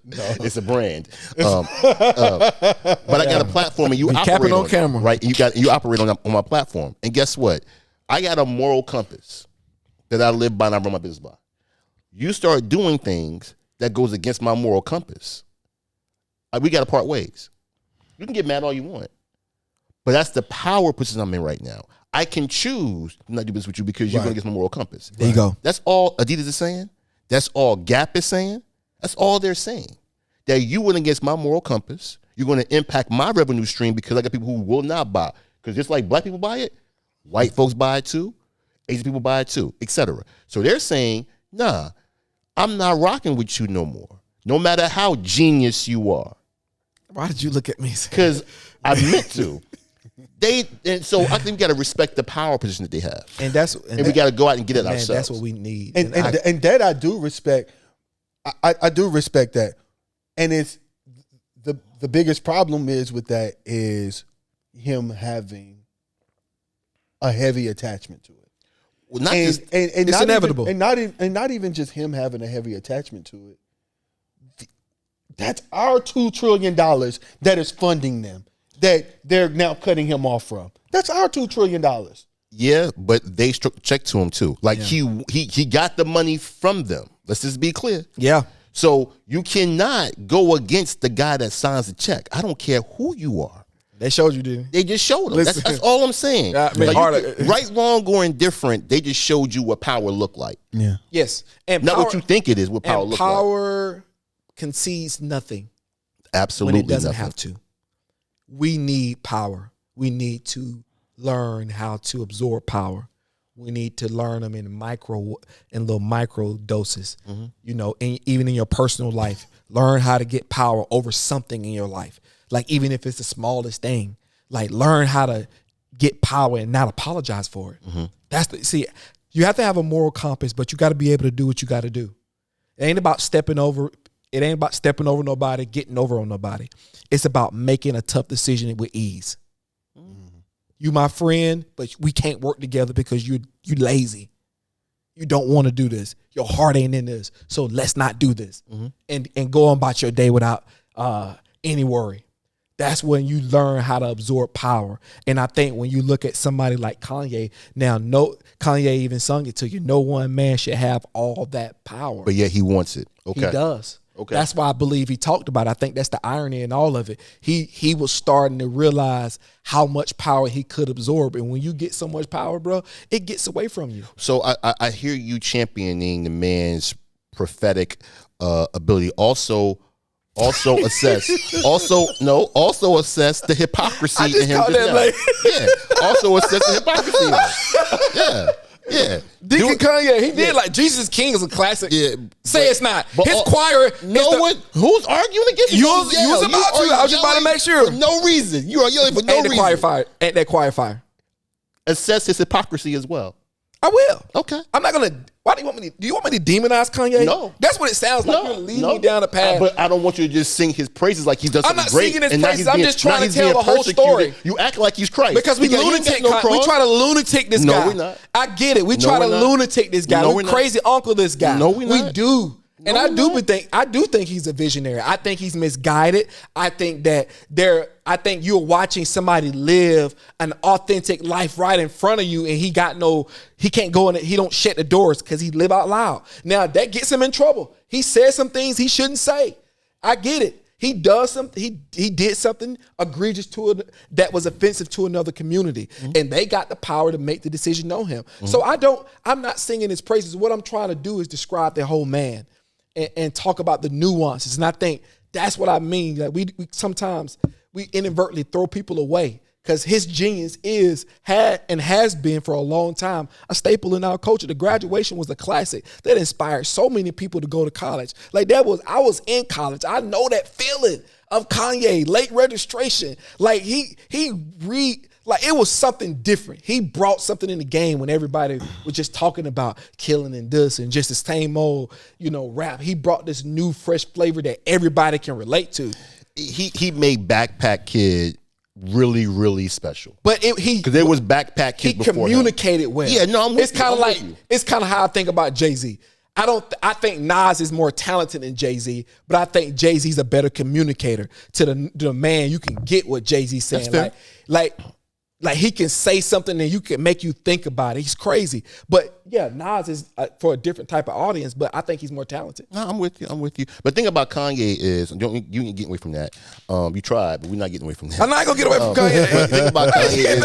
No. It's a brand. But I got a platform and you operate on camera. Right? You operate on my platform. And guess what? I got a moral compass that I live by and I run my business by. You start doing things that goes against my moral compass. We got to part ways. You can get mad all you want. But that's the power position I'm in right now. I can choose to not do business with you because you're going against my moral compass. There you go. That's all Adidas is saying. That's all Gap is saying. That's all they're saying. That you went against my moral compass. You're going to impact my revenue stream because I got people who will not buy. Because just like black people buy it, white folks buy it too, Asian people buy it too, etc. So they're saying, nah, I'm not rocking with you no more. No matter how genius you are. Why did you look at me? Because I meant to. And so I think we got to respect the power position that they have, and we got to go out and get it ourselves. That's what we need, and that I do respect. I do respect that, and it's the biggest problem is with that is him having a heavy attachment to it. Well, not it's not inevitable, and not even just him having a heavy attachment to it. That's our $2 trillion that is funding them. That they're now cutting him off from. That's our $2 trillion. Yeah, but they struck a check to him too. Like he got the money from them. Let's just be clear. Yeah. So you cannot go against the guy that signs the check. I don't care who you are. They showed you, didn't they? Just showed them. That's all I'm saying. Right, wrong, or indifferent, they just showed you what power looked like. Yeah. Yes. And not what you think it is, what power looks like. Power concedes nothing. Absolutely when it doesn't nothing. have to. We need power. We need to learn how to absorb power. We need to learn them in little micro doses. Mm-hmm. You know, and even in your personal life, learn how to get power over something in your life. Like even if it's the smallest thing, like learn how to get power and not apologize for it. Mm-hmm. You have to have a moral compass, but you got to be able to do what you got to do. It ain't about stepping over. It ain't about stepping over nobody, getting over on nobody. It's about making a tough decision with ease. Mm-hmm. You my friend, but we can't work together because you lazy. You don't want to do this. Your heart ain't in this. So let's not do this. Mm-hmm. And go on about your day without any worry. That's when you learn how to absorb power. And I think when you look at somebody like Kanye, Kanye even sung it to you. No one man should have all that power. But yet he wants it. Okay. He does. Okay. That's why I believe he talked about it. I think that's the irony in all of it. He was starting to realize how much power he could absorb. And when you get so much power, bro, it gets away from you. So I hear you championing the man's prophetic ability. Also assess the hypocrisy in him. Also assess the hypocrisy. Yeah. Deacon Kanye, he did like Jesus is King is a classic. Yeah, say it's not. But his choir. Who's arguing against you? You was about to. I was just about to make sure. For no reason. You are yelling for no reason. Ain't that choir fire? Assess his hypocrisy as well. I will. Okay. I'm not gonna. Why do you want me to? Do you want me to demonize Kanye? No. That's what it sounds like. You're leading me down the path. But I don't want you to just sing his praises like he does something great. I'm not singing his praises. I'm just trying to tell the whole story. You act like he's Christ. Because we lunatic. We try to lunatic this guy. No, we're not. I get it. We try to lunatic this guy. We crazy uncle this guy. No, we're not. We do. And I do think he's a visionary. I think he's misguided. I think that you're watching somebody live an authentic life right in front of you, and he can't go in it. He don't shut the doors because he live out loud. Now that gets him in trouble. He says some things he shouldn't say. I get it. He does something. He did something egregious that was offensive to another community, and they got the power to make the decision on him. So I'm not singing his praises. What I'm trying to do is describe the whole man. And talk about the nuances. And I think that's what I mean. Like we sometimes inadvertently throw people away because his genius has been for a long time a staple in our culture. The graduation was a classic that inspired so many people to go to college. Like I was in college. I know that feeling of Kanye, late registration. Like like it was something different. He brought something in the game when everybody was just talking about killing and this and just the same old, rap. He brought this new fresh flavor that everybody can relate to. He made Backpack Kid really, really special. But because there was Backpack Kid before him. He communicated well. Yeah, no, it's kind of how I think about Jay-Z. I think Nas is more talented than Jay-Z, but I think Jay-Z's a better communicator to the man. You can get what Jay-Z's saying. Like he can say something and you can make you think about it. He's crazy. But yeah, Nas is for a different type of audience, but I think he's more talented. No, I'm with you. But the thing about Kanye is, you ain't getting away from that. You tried, but we're not getting away from that. I'm not going to get away from Kanye. But the thing about Kanye is,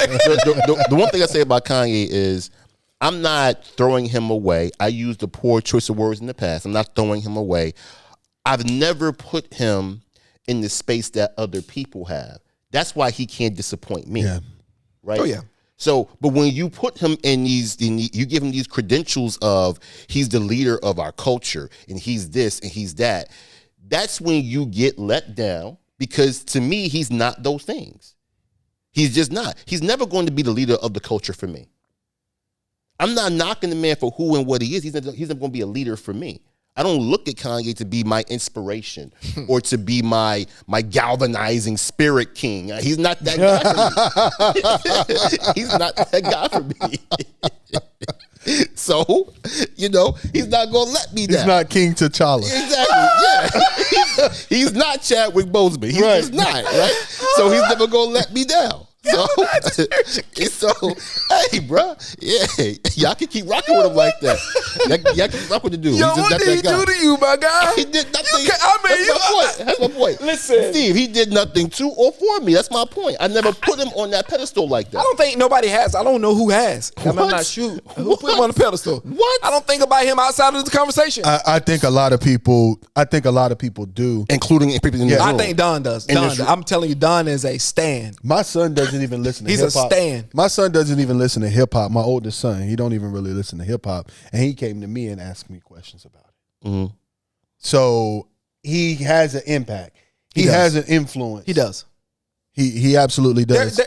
the one thing I say about Kanye is, I'm not throwing him away. I used a poor choice of words in the past. I'm not throwing him away. I've never put him in the space that other people have. That's why he can't disappoint me. Yeah. Right? Oh, yeah. So, but when you put him you give him these credentials of he's the leader of our culture and he's this and he's that, that's when you get let down because to me, he's not those things. He's just not. He's never going to be the leader of the culture for me. I'm not knocking the man for who and what he is. He's never going to be a leader for me. I don't look at Kanye to be my inspiration or to be my galvanizing spirit king. He's not that guy for me. He's not that guy for me. So, he's not going to let me down. He's not King T'Challa. Exactly, yeah. He's not Chadwick Boseman. He's just not, right? So he's never going to let me down. So, hey, bro, yeah, y'all can keep rocking with him like that. Y'all can rock with the dude. Yo, what did he do to you, my guy? He did nothing. That's my point. Listen, Steve, he did nothing to or for me. That's my point. I never put him on that pedestal like that. I don't think nobody has. I don't know who has. I'm not sure who put him on the pedestal. What? I don't think about him outside of the conversation. I think a lot of people. Do, including people in the room. I think Don does. I'm telling you, Don is a stan. My son doesn't even listen to hip hop. He's a stan. My son doesn't even listen to hip hop. My oldest son, he don't even really listen to hip hop, and he came to me and asked me questions about it. Mm-hmm. So he has an impact. He has an influence. He does. He absolutely does.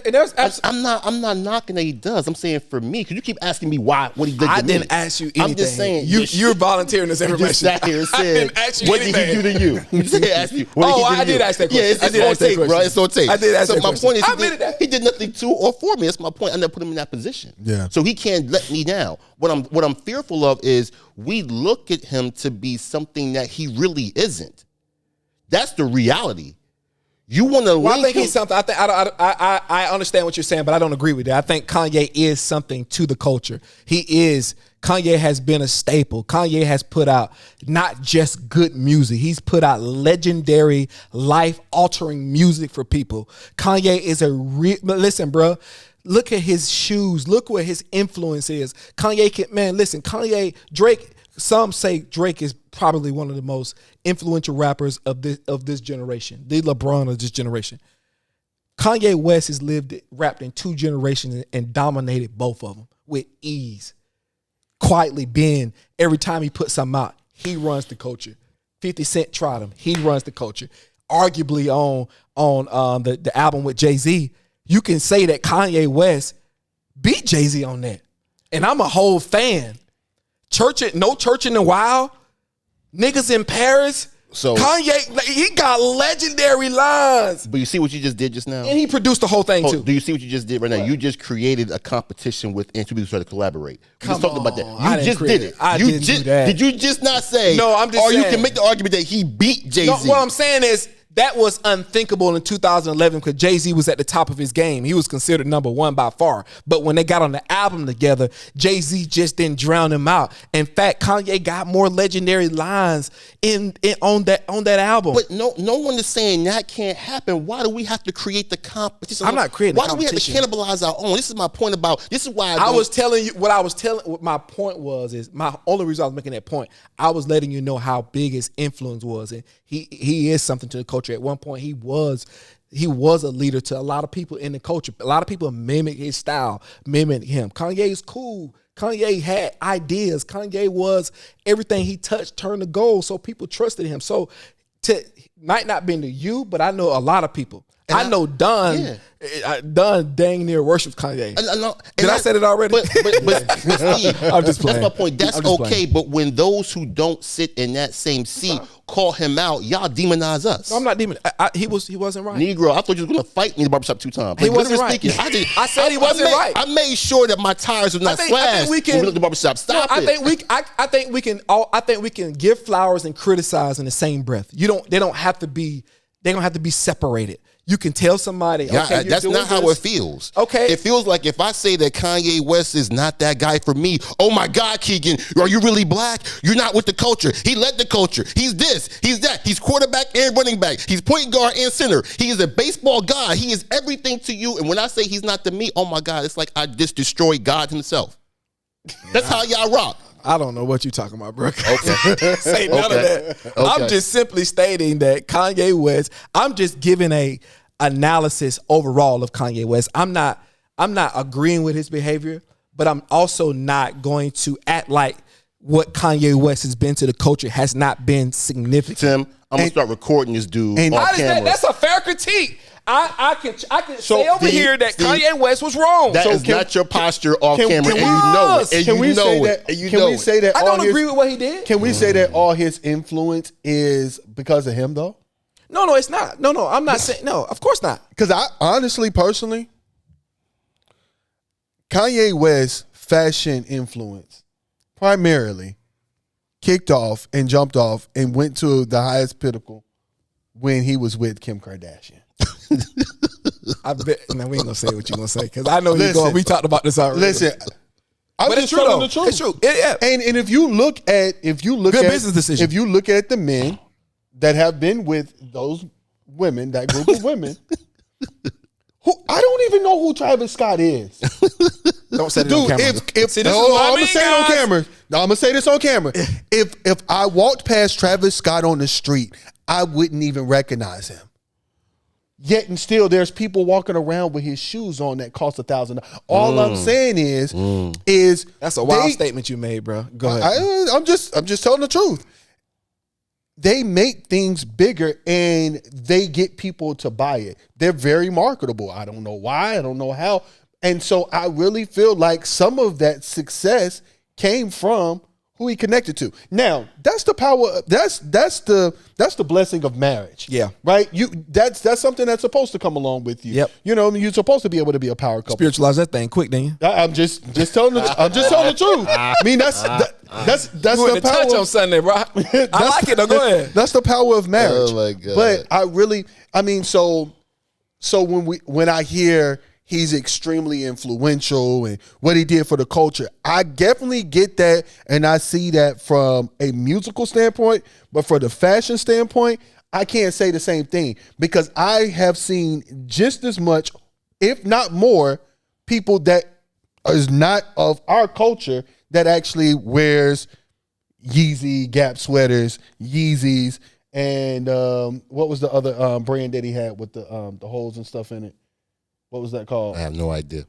I'm not knocking that he does. I'm saying for me, because you keep asking me what he did to me. I didn't ask you anything. I'm just saying you're volunteering this information. You just sat here and said, I didn't ask you what anything. did he do to you? You just asked you. I did ask that question. Yeah, it's on tape, bro. It's on tape. I did ask that question. So my point is, he did nothing to or for me. That's my point. I never put him in that position. Yeah. So he can't let me down. What I'm fearful of is we look at him to be something that he really isn't. That's the reality. You want to I think he's something. I understand what you're saying, but I don't agree with it. I think Kanye is something to the culture. Kanye has been a staple. Kanye has put out not just good music. He's put out legendary, life-altering music for people. Kanye is listen, bro. Look at his shoes. Look what his influence is. Drake. Some say Drake is probably one of the most influential rappers of this generation, the LeBron of this generation. Kanye West has rapped in two generations and dominated both of them with ease. Quietly being, every time he puts something out, he runs the culture. 50 Cent tried him. He runs the culture. Arguably on the album with Jay-Z, you can say that Kanye West beat Jay-Z on that. And I'm a whole fan. No church in the wild. Niggas in Paris. So Kanye, like, he got legendary lines. But you see what you just did just now? And he produced the whole thing too. Do you see what you just did right now? You just created a competition with two people trying to collaborate. We just talked about that. I You just didn't did it. I You didn't just do that. Did you just not say? No, I'm just Or you saying. can make the argument that he beat Jay-Z. No, what I'm saying is that was unthinkable in 2011 because Jay-Z was at the top of his game. He was considered number one by far. But when they got on the album together, Jay-Z just didn't drown him out. In fact, Kanye got more legendary lines on that album. But no one is saying that can't happen. Why do we have to create the competition? I'm not creating Why the competition. do we have to cannibalize our own? This is my point about. This is why I was telling you what my point was is my only reason I was making that point. I was letting you know how big his influence was, and he is something to the culture. At one point, he was a leader to a lot of people in the culture. A lot of people mimic his style, mimic him. Kanye is cool. Kanye had ideas. Kanye was everything he touched turned to gold. So people trusted him. So might not been to you, but I know a lot of people. And I know Don. Yeah. Don dang near worships Kanye. Did I say it already? But Steve, I'm just playing. That's my point. That's okay. Playing. But when those who don't sit in that same seat call him out, y'all demonize us. No, I'm not demon. He wasn't right. Negro, I thought you was gonna fight me in the barbershop 2 times. He wasn't right. Speaking, I said he wasn't right. I made sure that my tires were not slashed when we looked at the barbershop. Stop it. I think we can give flowers and criticize in the same breath. They don't have to be separated. You can tell somebody, okay, that's not how it feels. Okay. It feels like if I say that Kanye West is not that guy for me, oh my God, Keegan, are you really black? You're not with the culture. He led the culture. He's this, he's that. He's quarterback and running back. He's point guard and center. He is a baseball guy. He is everything to you. And when I say he's not to me, oh my God, it's like I just destroyed God himself. That's how y'all rock. I don't know what you're talking about, bro. Okay. Say none of that. Okay. I'm just simply stating that Kanye West, I'm just giving a analysis overall of Kanye West. I'm not agreeing with his behavior, but I'm also not going to act like what Kanye West has been to the culture has not been significant. Tim, I'm going to start recording this dude on camera. That's a fair critique. I can say over here that Kanye West was wrong. That is not your posture off camera, and you know it. Can we say that? I don't agree with what he did. Can we say that all his influence is because of him, though? No, it's not. No, I'm not saying. No, of course not. Because I honestly, personally, Kanye West's fashion influence primarily kicked off and jumped off and went to the highest pinnacle when he was with Kim Kardashian. I bet. Now we ain't gonna say what you gonna say because I know you're going. We talked about this already. Listen, but it's true though. The truth. It's true. Yeah. And if you look at business decision. If you look at the men that have been with those women, that group of women, who I don't even know who Travis Scott is. Don't say it on camera. I'm gonna say it on camera. No, I'm gonna say this on camera. If I walked past Travis Scott on the street, I wouldn't even recognize him. Yet and still, there's people walking around with his shoes on that cost $1,000. All I'm saying is that's a wild statement you made, bro. Go ahead. I'm just telling the truth. They make things bigger and they get people to buy it. They're very marketable. I don't know why. I don't know how. And so I really feel like some of that success came from who he connected to. Now, that's the power. That's the blessing of marriage. Yeah. Right? That's something that's supposed to come along with you. Yep. You know, you're supposed to be able to be a power couple. Spiritualize that thing quick, then. I'm just telling the truth. I mean, that's the power. Touch on Sunday, bro. I like it though. Go ahead. That's the power of marriage. Oh my God. But so when I hear he's extremely influential and what he did for the culture, I definitely get that, and I see that from a musical standpoint. But for the fashion standpoint, I can't say the same thing because I have seen just as much, if not more, people that is not of our culture that actually wears Yeezy, Gap sweaters, Yeezys, and what was the other brand that he had with the holes and stuff in it? What was that called? I have no idea.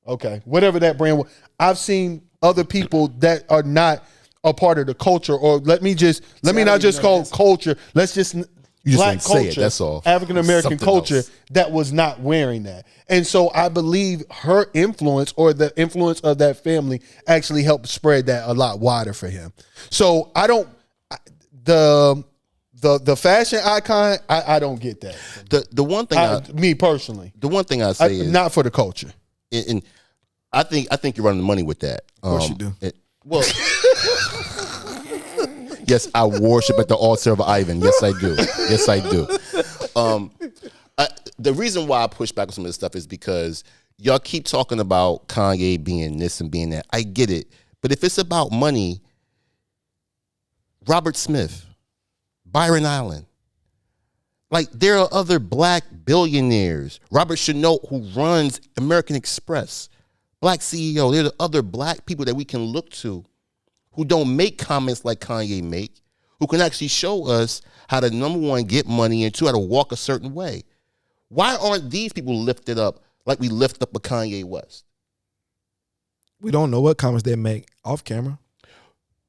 Okay, whatever that brand was. I've seen other people that are not a part of the culture, or let me not just call it culture. Let's just You just black didn't say it, culture, that's all. African American Something culture else. that was not wearing that. And so I believe her influence or the influence of that family actually helped spread that a lot wider for him. So I don't the fashion icon, I don't get that. The one thing Me personally. the one thing I say is Not for the culture. and I think you're running the money with that. Of course you do. Well, yes, I worship at the altar of Ivan. Yes, I do. Yes, I do. The reason why I push back on some of this stuff is because y'all keep talking about Kanye being this and being that. I get it. But if it's about money, Robert Smith, Byron Allen, like there are other black billionaires. Robert Chenault, who runs American Express, black CEO. There are other black people that we can look to who don't make comments like Kanye make, who can actually show us how to, number one, get money, and two, how to walk a certain way. Why aren't these people lifted up like we lift up a Kanye West? We don't know what comments they make off camera.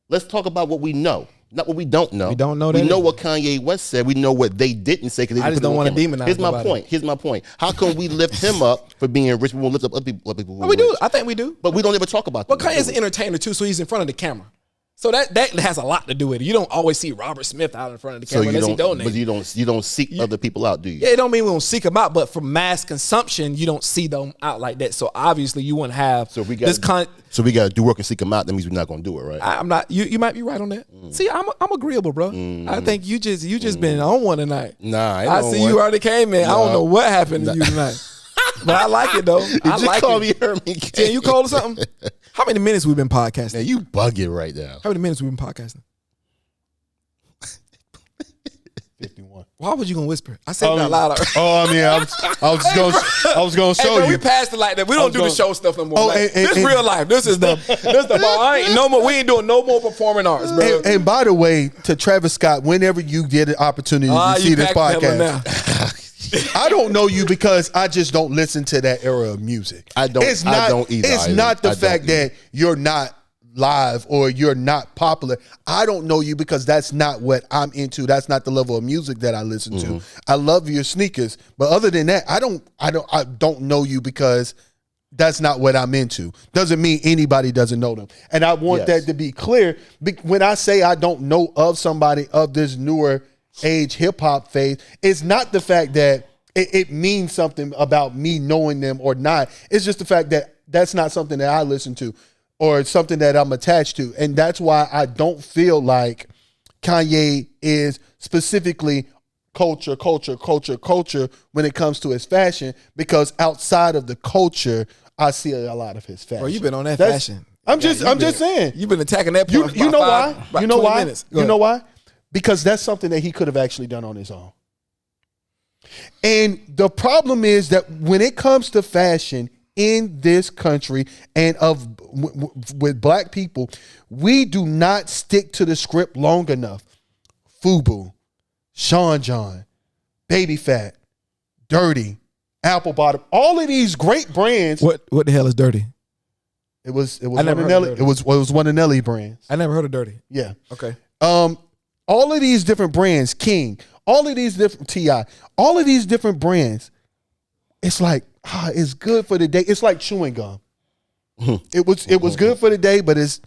Let's talk about what we know, not what we don't know. We don't know that We know either. what Kanye West said. We know what they didn't say because they I didn't just put it don't on wanna camera. demonize Here's my nobody. point. Here's my point. How can we lift him up for being rich? We won't lift up other people who But we are do. rich. I think we do. But we don't ever talk about But them. Kanye's an entertainer too, so he's in front of the camera. So that has a lot to do with it. You don't always see Robert Smith out in front of the So camera you unless he don't, donates. but you don't seek other people out, do you? Yeah, it don't mean we don't seek them out, but for mass consumption, you don't see them out like that. So obviously, you wouldn't have So we this got so we got to do work and seek them out. That means we're not going to do it, right? I'm not. You might be right on that. See, I'm agreeable, bro. I think you just been on one tonight. Nah, I see you already came in. I don't know what happened to you tonight, but I like it though. I Did like you call it. me Herman? Yeah, you cold or something? How many minutes we've been podcasting? Man, you bugging right now. How many minutes we've been podcasting? 51. Why would you gonna whisper? I said it out loud. Oh, I mean, I was gonna Hey, show bro, you. we passed it like that. We don't do the show stuff no more. Oh, Like, and- this and- real life. This is the bar. I ain't no more. We ain't doing no more performing arts, bro. And by the way, to Travis Scott, whenever you get an opportunity to see you this backpedaling podcast, now. I don't know you because I just don't listen to that era of music. I don't either, It's either. not the I don't fact either. that you're not live or you're not popular. I don't know you because that's not what I'm into. That's not the level of music that I listen to. I love your sneakers, but other than that, I don't know you because that's not what I'm into. Doesn't mean anybody doesn't know them. And I want Yes. that to be clear. When I say I don't know of somebody of this newer age hip hop phase, it's not the fact that it means something about me knowing them or not. It's just the fact that that's not something that I listen to or it's something that I'm attached to. And that's why I don't feel like Kanye is specifically culture when it comes to his fashion, because outside of the culture, I see a lot of his fashion. Bro, you been on that That's- fashion. I'm just saying. You've been attacking that You, point for you know about why? about You know 20 why? minutes. Go You ahead. know why? Because that's something that he could have actually done on his own. And the problem is that when it comes to fashion in this country and with black people, we do not stick to the script long enough. FUBU, Sean John, Baby Fat, Dirty, Apple Bottom, all of these great brands. What the hell is Dirty? It was I one never of heard of Nelly. Dirty. It was one of Nelly brands. I never heard of Dirty. Yeah. Okay. All of these different brands, King, all of these different T.I., all of these different brands, it's like, it's good for the day. It's like chewing gum. It was good for the day, but it's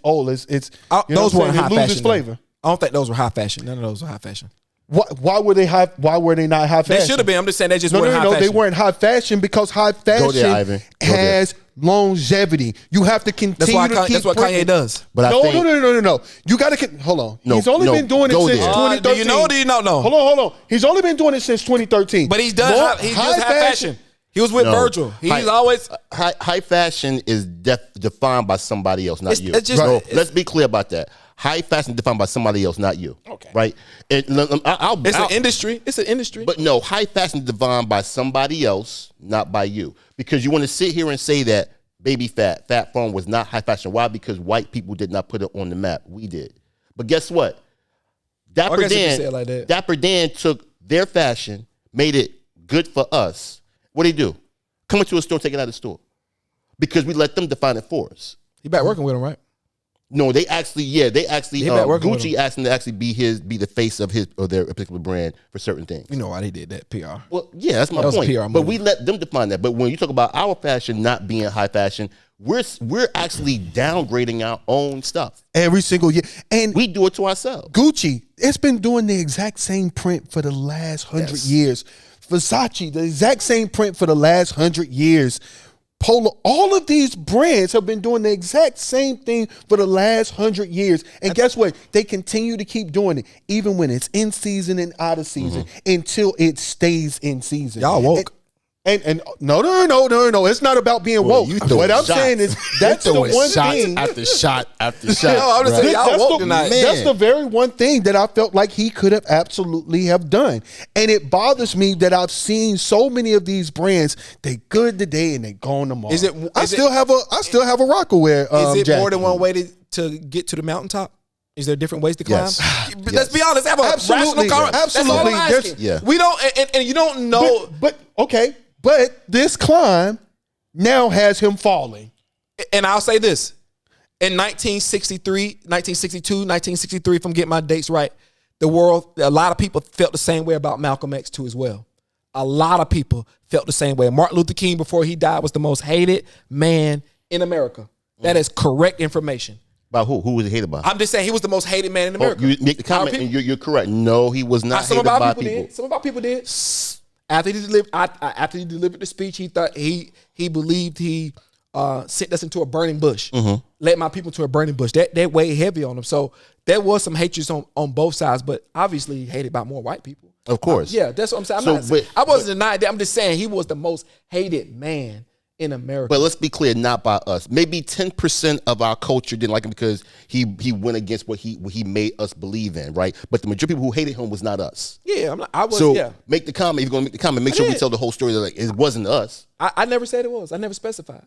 old. It's you know those what I'm weren't saying? high It loses fashion. flavor. I don't think those were high fashion. None of those were high fashion. Why were they high? Why were they not high fashion? They should have been. I'm just saying they just No, weren't high fashion. they weren't high fashion because high fashion Ivan. Go there. has longevity. You have to continue to keep That's what bringing- Kanye does. But I No, think no. You got to hold on. No, He's only no, been doing it go since there. 2013. Do you know or do you not know? Hold on. He's only been doing it since 2013. But he's done. He's high fashion. He was with No. Virgil. He's High- always. high fashion is defined by somebody else, not you. it's just- No, it's- let's be clear about that. High fashion defined by somebody else, not you. Okay. Right? It's an industry. It's an industry. But no, high fashion defined by somebody else, not by you. Because you want to sit here and say that Baby Fat Farm was not high fashion. Why? Because white people did not put it on the map. We did. But guess what? Dapper guess if you Dan, say it like that. Dapper Dan took their fashion, made it good for us. What did he do? Come into a store, take it out of the store. Because we let them define it for us. You back working with him, right? No, they actually Gucci asked him to actually be the face of their particular brand for certain things. You know why they did that? PR. Well, yeah, that's my point. But we let them define that. But when you talk about our fashion not being high fashion, we're actually downgrading our own stuff every single year, and we do it to ourselves. Gucci, it's been doing the exact same print for the last 100 years. Versace, the exact same print for the last 100 years. Polo, all of these brands have been doing the exact same thing for the last 100 years. And guess what? They continue to keep doing it, even when it's in season and out of season, until it stays in season. Y'all woke. And no. It's not about being woke. What I'm saying is that's the one thing. After shot after shot. No, I'm just saying y'all woke tonight. That's the very one thing that I felt like he could have absolutely have done. And it bothers me that I've seen so many of these brands. They good today and they gone tomorrow. I still have a Rockaware. Is it jacket. more than one way to get to the mountaintop? Is there different ways to climb? Yes. Let's be honest. Have a rational conversation. Absolutely. That's all I'm asking. We don't, and you don't know. But okay. But this climb now has him falling. And I'll say this. In 1963, if I'm getting my dates right, a lot of people felt the same way about Malcolm X too as well. A lot of people felt the same way. Martin Luther King, before he died, was the most hated man in America. That is correct information. By who? Who was he hated by? I'm just saying he was the most hated man in America. You make the comment and you're correct. No, he was not hated by people. Some of our people did. After he delivered the speech, he thought he believed he sent us into a burning bush, led my people to a burning bush. That weighed heavy on him. So there was some hatred on both sides, but obviously he hated by more white people. Of course, yeah, that's what I'm saying. I wasn't denying that. I'm just saying he was the most hated man in America. But let's be clear, not by us. Maybe 10% of our culture didn't like him because he went against what he made us believe in, right? But the majority of people who hated him was not us. Yeah, make the comment. If you're going to make the comment, make sure we tell the whole story. That like it wasn't us. I never said it was. I never specified.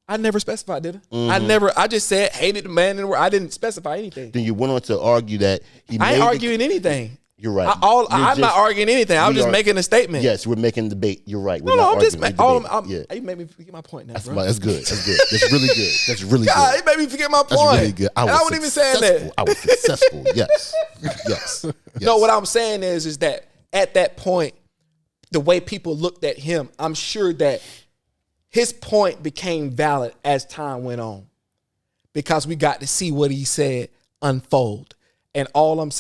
I never specified, did I? I just said hated the man in the world. I didn't specify anything. Then you went on to argue that I ain't arguing anything. You're right. I'm not arguing anything. I'm just making a statement. Yes, we're making a debate. You're right. I'm just making. You made me forget my point now, bro. That's good. That's good. That's really good. That's really good. God, it made me forget my point. That's really good. I wasn't even saying that. I was successful. Yes. No, what I'm saying is that at that point, the way people looked at him, I'm sure that his point became valid as time went on because we got to see what he said unfold. And all I'm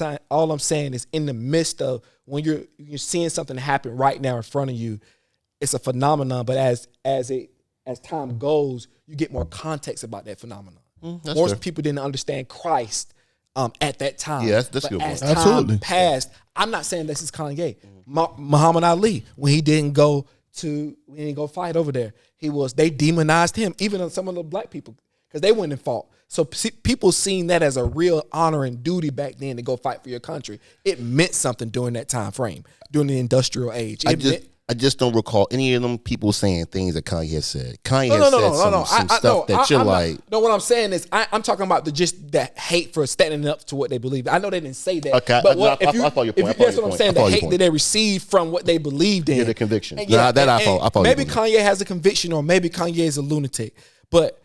saying is in the midst of when you're seeing something happen right now in front of you, it's a phenomenon. But as time goes, you get more context about that phenomenon. Most people didn't understand Christ at that time. Yeah, that's good. As time passed, I'm not saying this is Kanye. Muhammad Ali, when he didn't go fight over there, they demonized him. Even some of the black people because they went and fought. So people seen that as a real honor and duty back then to go fight for your country. It meant something during that time frame, during the industrial age. I just don't recall any of them people saying things that Kanye has said. Kanye has said some stuff that you're like. No, what I'm saying is I'm talking about just that hate for standing up to what they believe. I know they didn't say that. Okay, but I follow your point. That's what I'm saying. The hate that they received from what they believed in. Yeah, the conviction. I follow. Maybe Kanye has a conviction or maybe Kanye is a lunatic. But,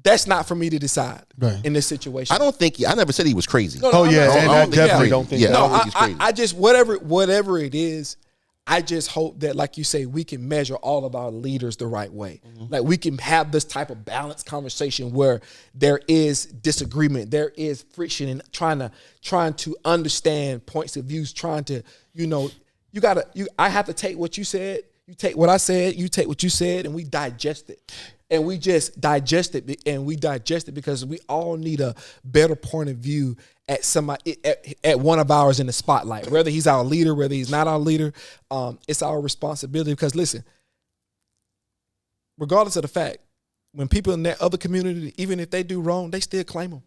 that's not for me to decide in this situation. I never said he was crazy. I definitely don't think. I don't think he's crazy. I just whatever it is, I just hope that, like you say, we can measure all of our leaders the right way. Like we can have this type of balanced conversation where there is disagreement, there is friction, and trying to understand points of views. I have to take what you said. You take what I said. You take what you said, and we digest it. And we just digest it, and we digest it because we all need a better point of view at somebody at one of ours in the spotlight. Whether he's our leader, whether he's not our leader, it's our responsibility. Because listen, regardless of the fact, when people in that other community, even if they do wrong, they still claim them.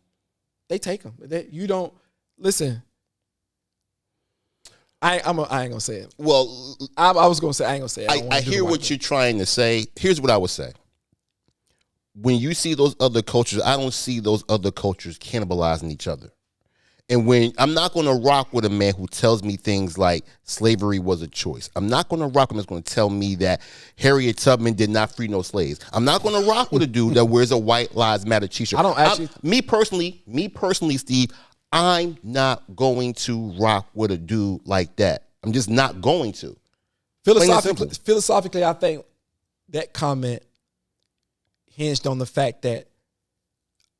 They take them. You don't listen. I ain't gonna say it. Well, I was gonna say I ain't gonna say it. I hear what you're trying to say. Here's what I would say. When you see those other cultures, I don't see those other cultures cannibalizing each other. And when I'm not going to rock with a man who tells me things like slavery was a choice. I'm not going to rock with him that's going to tell me that Harriet Tubman did not free no slaves. I'm not going to rock with a dude that wears a White Lives Matter t-shirt. I don't actually. Me personally, Steve, I'm not going to rock with a dude like that. I'm just not going to. Philosophically, I think that comment hinged on the fact that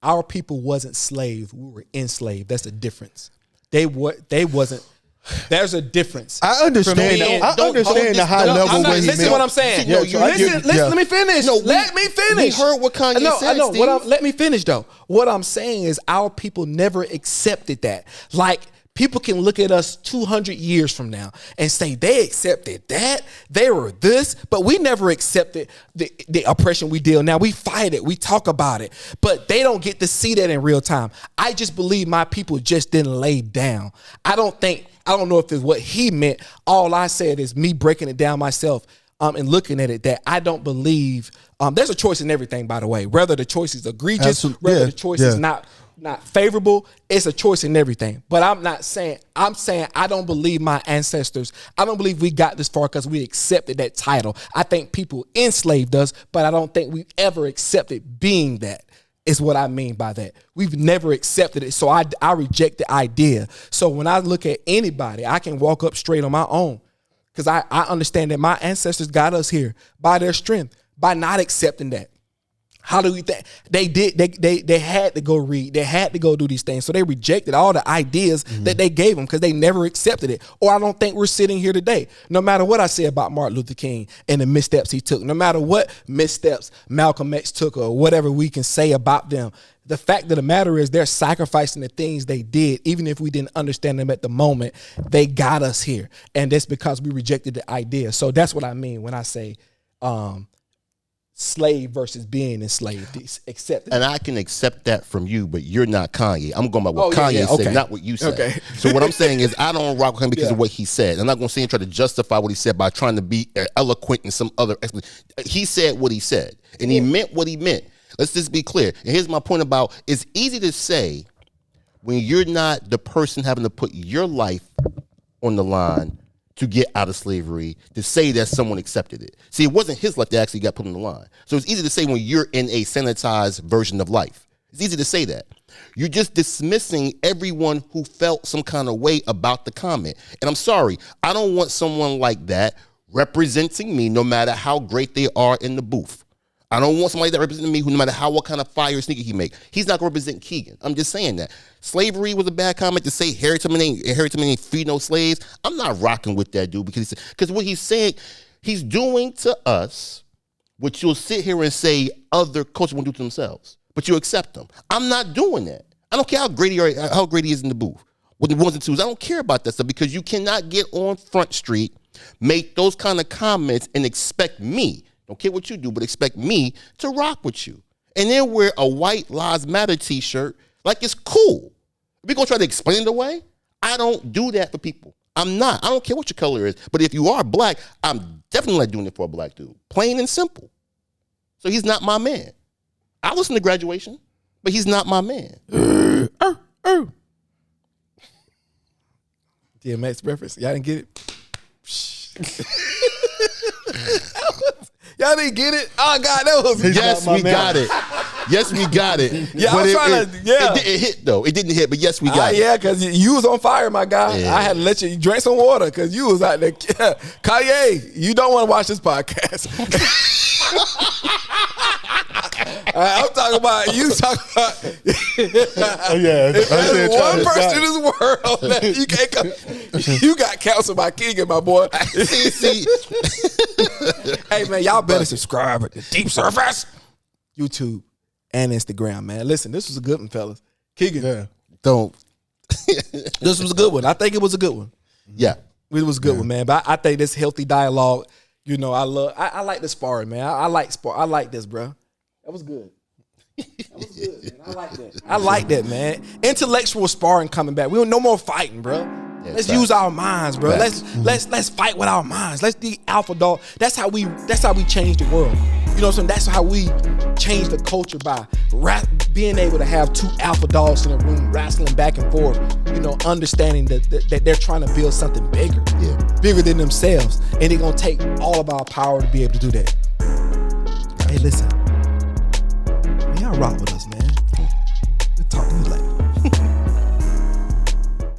our people wasn't slaves; we were enslaved. That's the difference. They wasn't. There's a difference. I understand. I understand the high level way he listen to what I'm saying. Listen, let me finish. Let me finish. We heard what Kanye said, I know. Steve. Let me finish, though. What I'm saying is our people never accepted that. Like, people can look at us 200 years from now and say they accepted that, they were this, but we never accepted the oppression we deal. Now we fight it, we talk about it, but they don't get to see that in real time. I just believe my people just didn't lay down. I don't know if it's what he meant. All I said is me breaking it down myself and looking at it, that I don't believe there's a choice in everything, by the way, whether the choice is egregious, whether the choice is not favorable. It's a choice in everything. But I'm saying I don't believe my ancestors. I don't believe we got this far because we accepted that title. I think people enslaved us, but I don't think we ever accepted being that, is what I mean by that. We've never accepted it. So I reject the idea. So when I look at anybody, I can walk up straight on my own, because I understand that my ancestors got us here by their strength, by not accepting that. How do we think they had to go read, they had to go do these things, so they rejected all the ideas that they gave them because they never accepted it. Or I don't think we're sitting here today, no matter what I say about Martin Luther King and the missteps he took, no matter what missteps Malcolm X took or whatever we can say about them. The fact of the matter is they're sacrificing the things they did, even if we didn't understand them at the moment. They got us here, and that's because we rejected the idea. So that's what I mean when I say slave versus being enslaved. Accept it. And I can accept that from you, but you're not Kanye. I'm going by what Kanye said, not what you said. Okay. So what I'm saying is I don't rock with him because of what he said. I'm not going to say and try to justify what he said by trying to be eloquent in some other explanation. He said what he said, and he meant what he meant. Let's just be clear. And here's my point about, it's easy to say when you're not the person having to put your life on the line to get out of slavery, to say that someone accepted it. See, it wasn't his life that actually got put on the line. So it's easy to say when you're in a sanitized version of life. It's easy to say that. You're just dismissing everyone who felt some kind of way about the comment. And I'm sorry, I don't want someone like that representing me no matter how great they are in the booth. I don't want somebody that represents me who, no matter what kind of fire sneaker he make, he's not going to represent Keegan. I'm just saying that. Slavery was a bad comment. To say Harriet Tubman ain't free no slaves, I'm not rocking with that dude, because what he's saying, he's doing to us what you'll sit here and say other cultures won't do to themselves, but you accept them. I'm not doing that. I don't care how great he is in the booth with the ones and twos. I don't care about that stuff, because you cannot get on Front Street, make those kind of comments, and expect me, don't care what you do, but expect me to rock with you. And then wear a White Lives Matter t-shirt like it's cool. We're going to try to explain it away? I don't do that for people. I'm not. I don't care what your color is. But if you are black, I'm definitely not doing it for a black dude. Plain and simple. So he's not my man. I listen to Graduation, but he's not my man. DMX reference. Y'all didn't get it? Y'all didn't get it? Oh, God, that was... Yes, we got it. Yes, we got it. Yeah, I was trying to... Yeah. It hit, though. It didn't hit, but yes, we got it. Yeah, because you was on fire, my guy. Yeah. I had to let you drink some water because you was out there. Kanye, you don't want to watch this podcast. I'm talking about, you talking about... If there's one person in this world that you can't come... You got counseled by Keegan, my boy. See. Hey, man, y'all better subscribe at the Deep Surface YouTube and Instagram, man. Listen, this was a good one, fellas. Keegan, don't. This was a good one. I think it was a good one. Yeah. It was a good one, man. But I think this healthy dialogue, I like the sparring, man. I like this, bro. That was good. That was good, man. I like that. I like that, man. Intellectual sparring coming back. We don't no more fighting, bro. Yeah, let's use our minds, bro. Let's fight with our minds. Let's be alpha dog. That's how we change the world. You know what I'm saying? That's how we change the culture by being able to have two alpha dogs in a room wrestling back and forth, understanding that they're trying to build something bigger, bigger than themselves. And they're going to take all of our power to be able to do that. Hey, listen, y'all rock with us, man.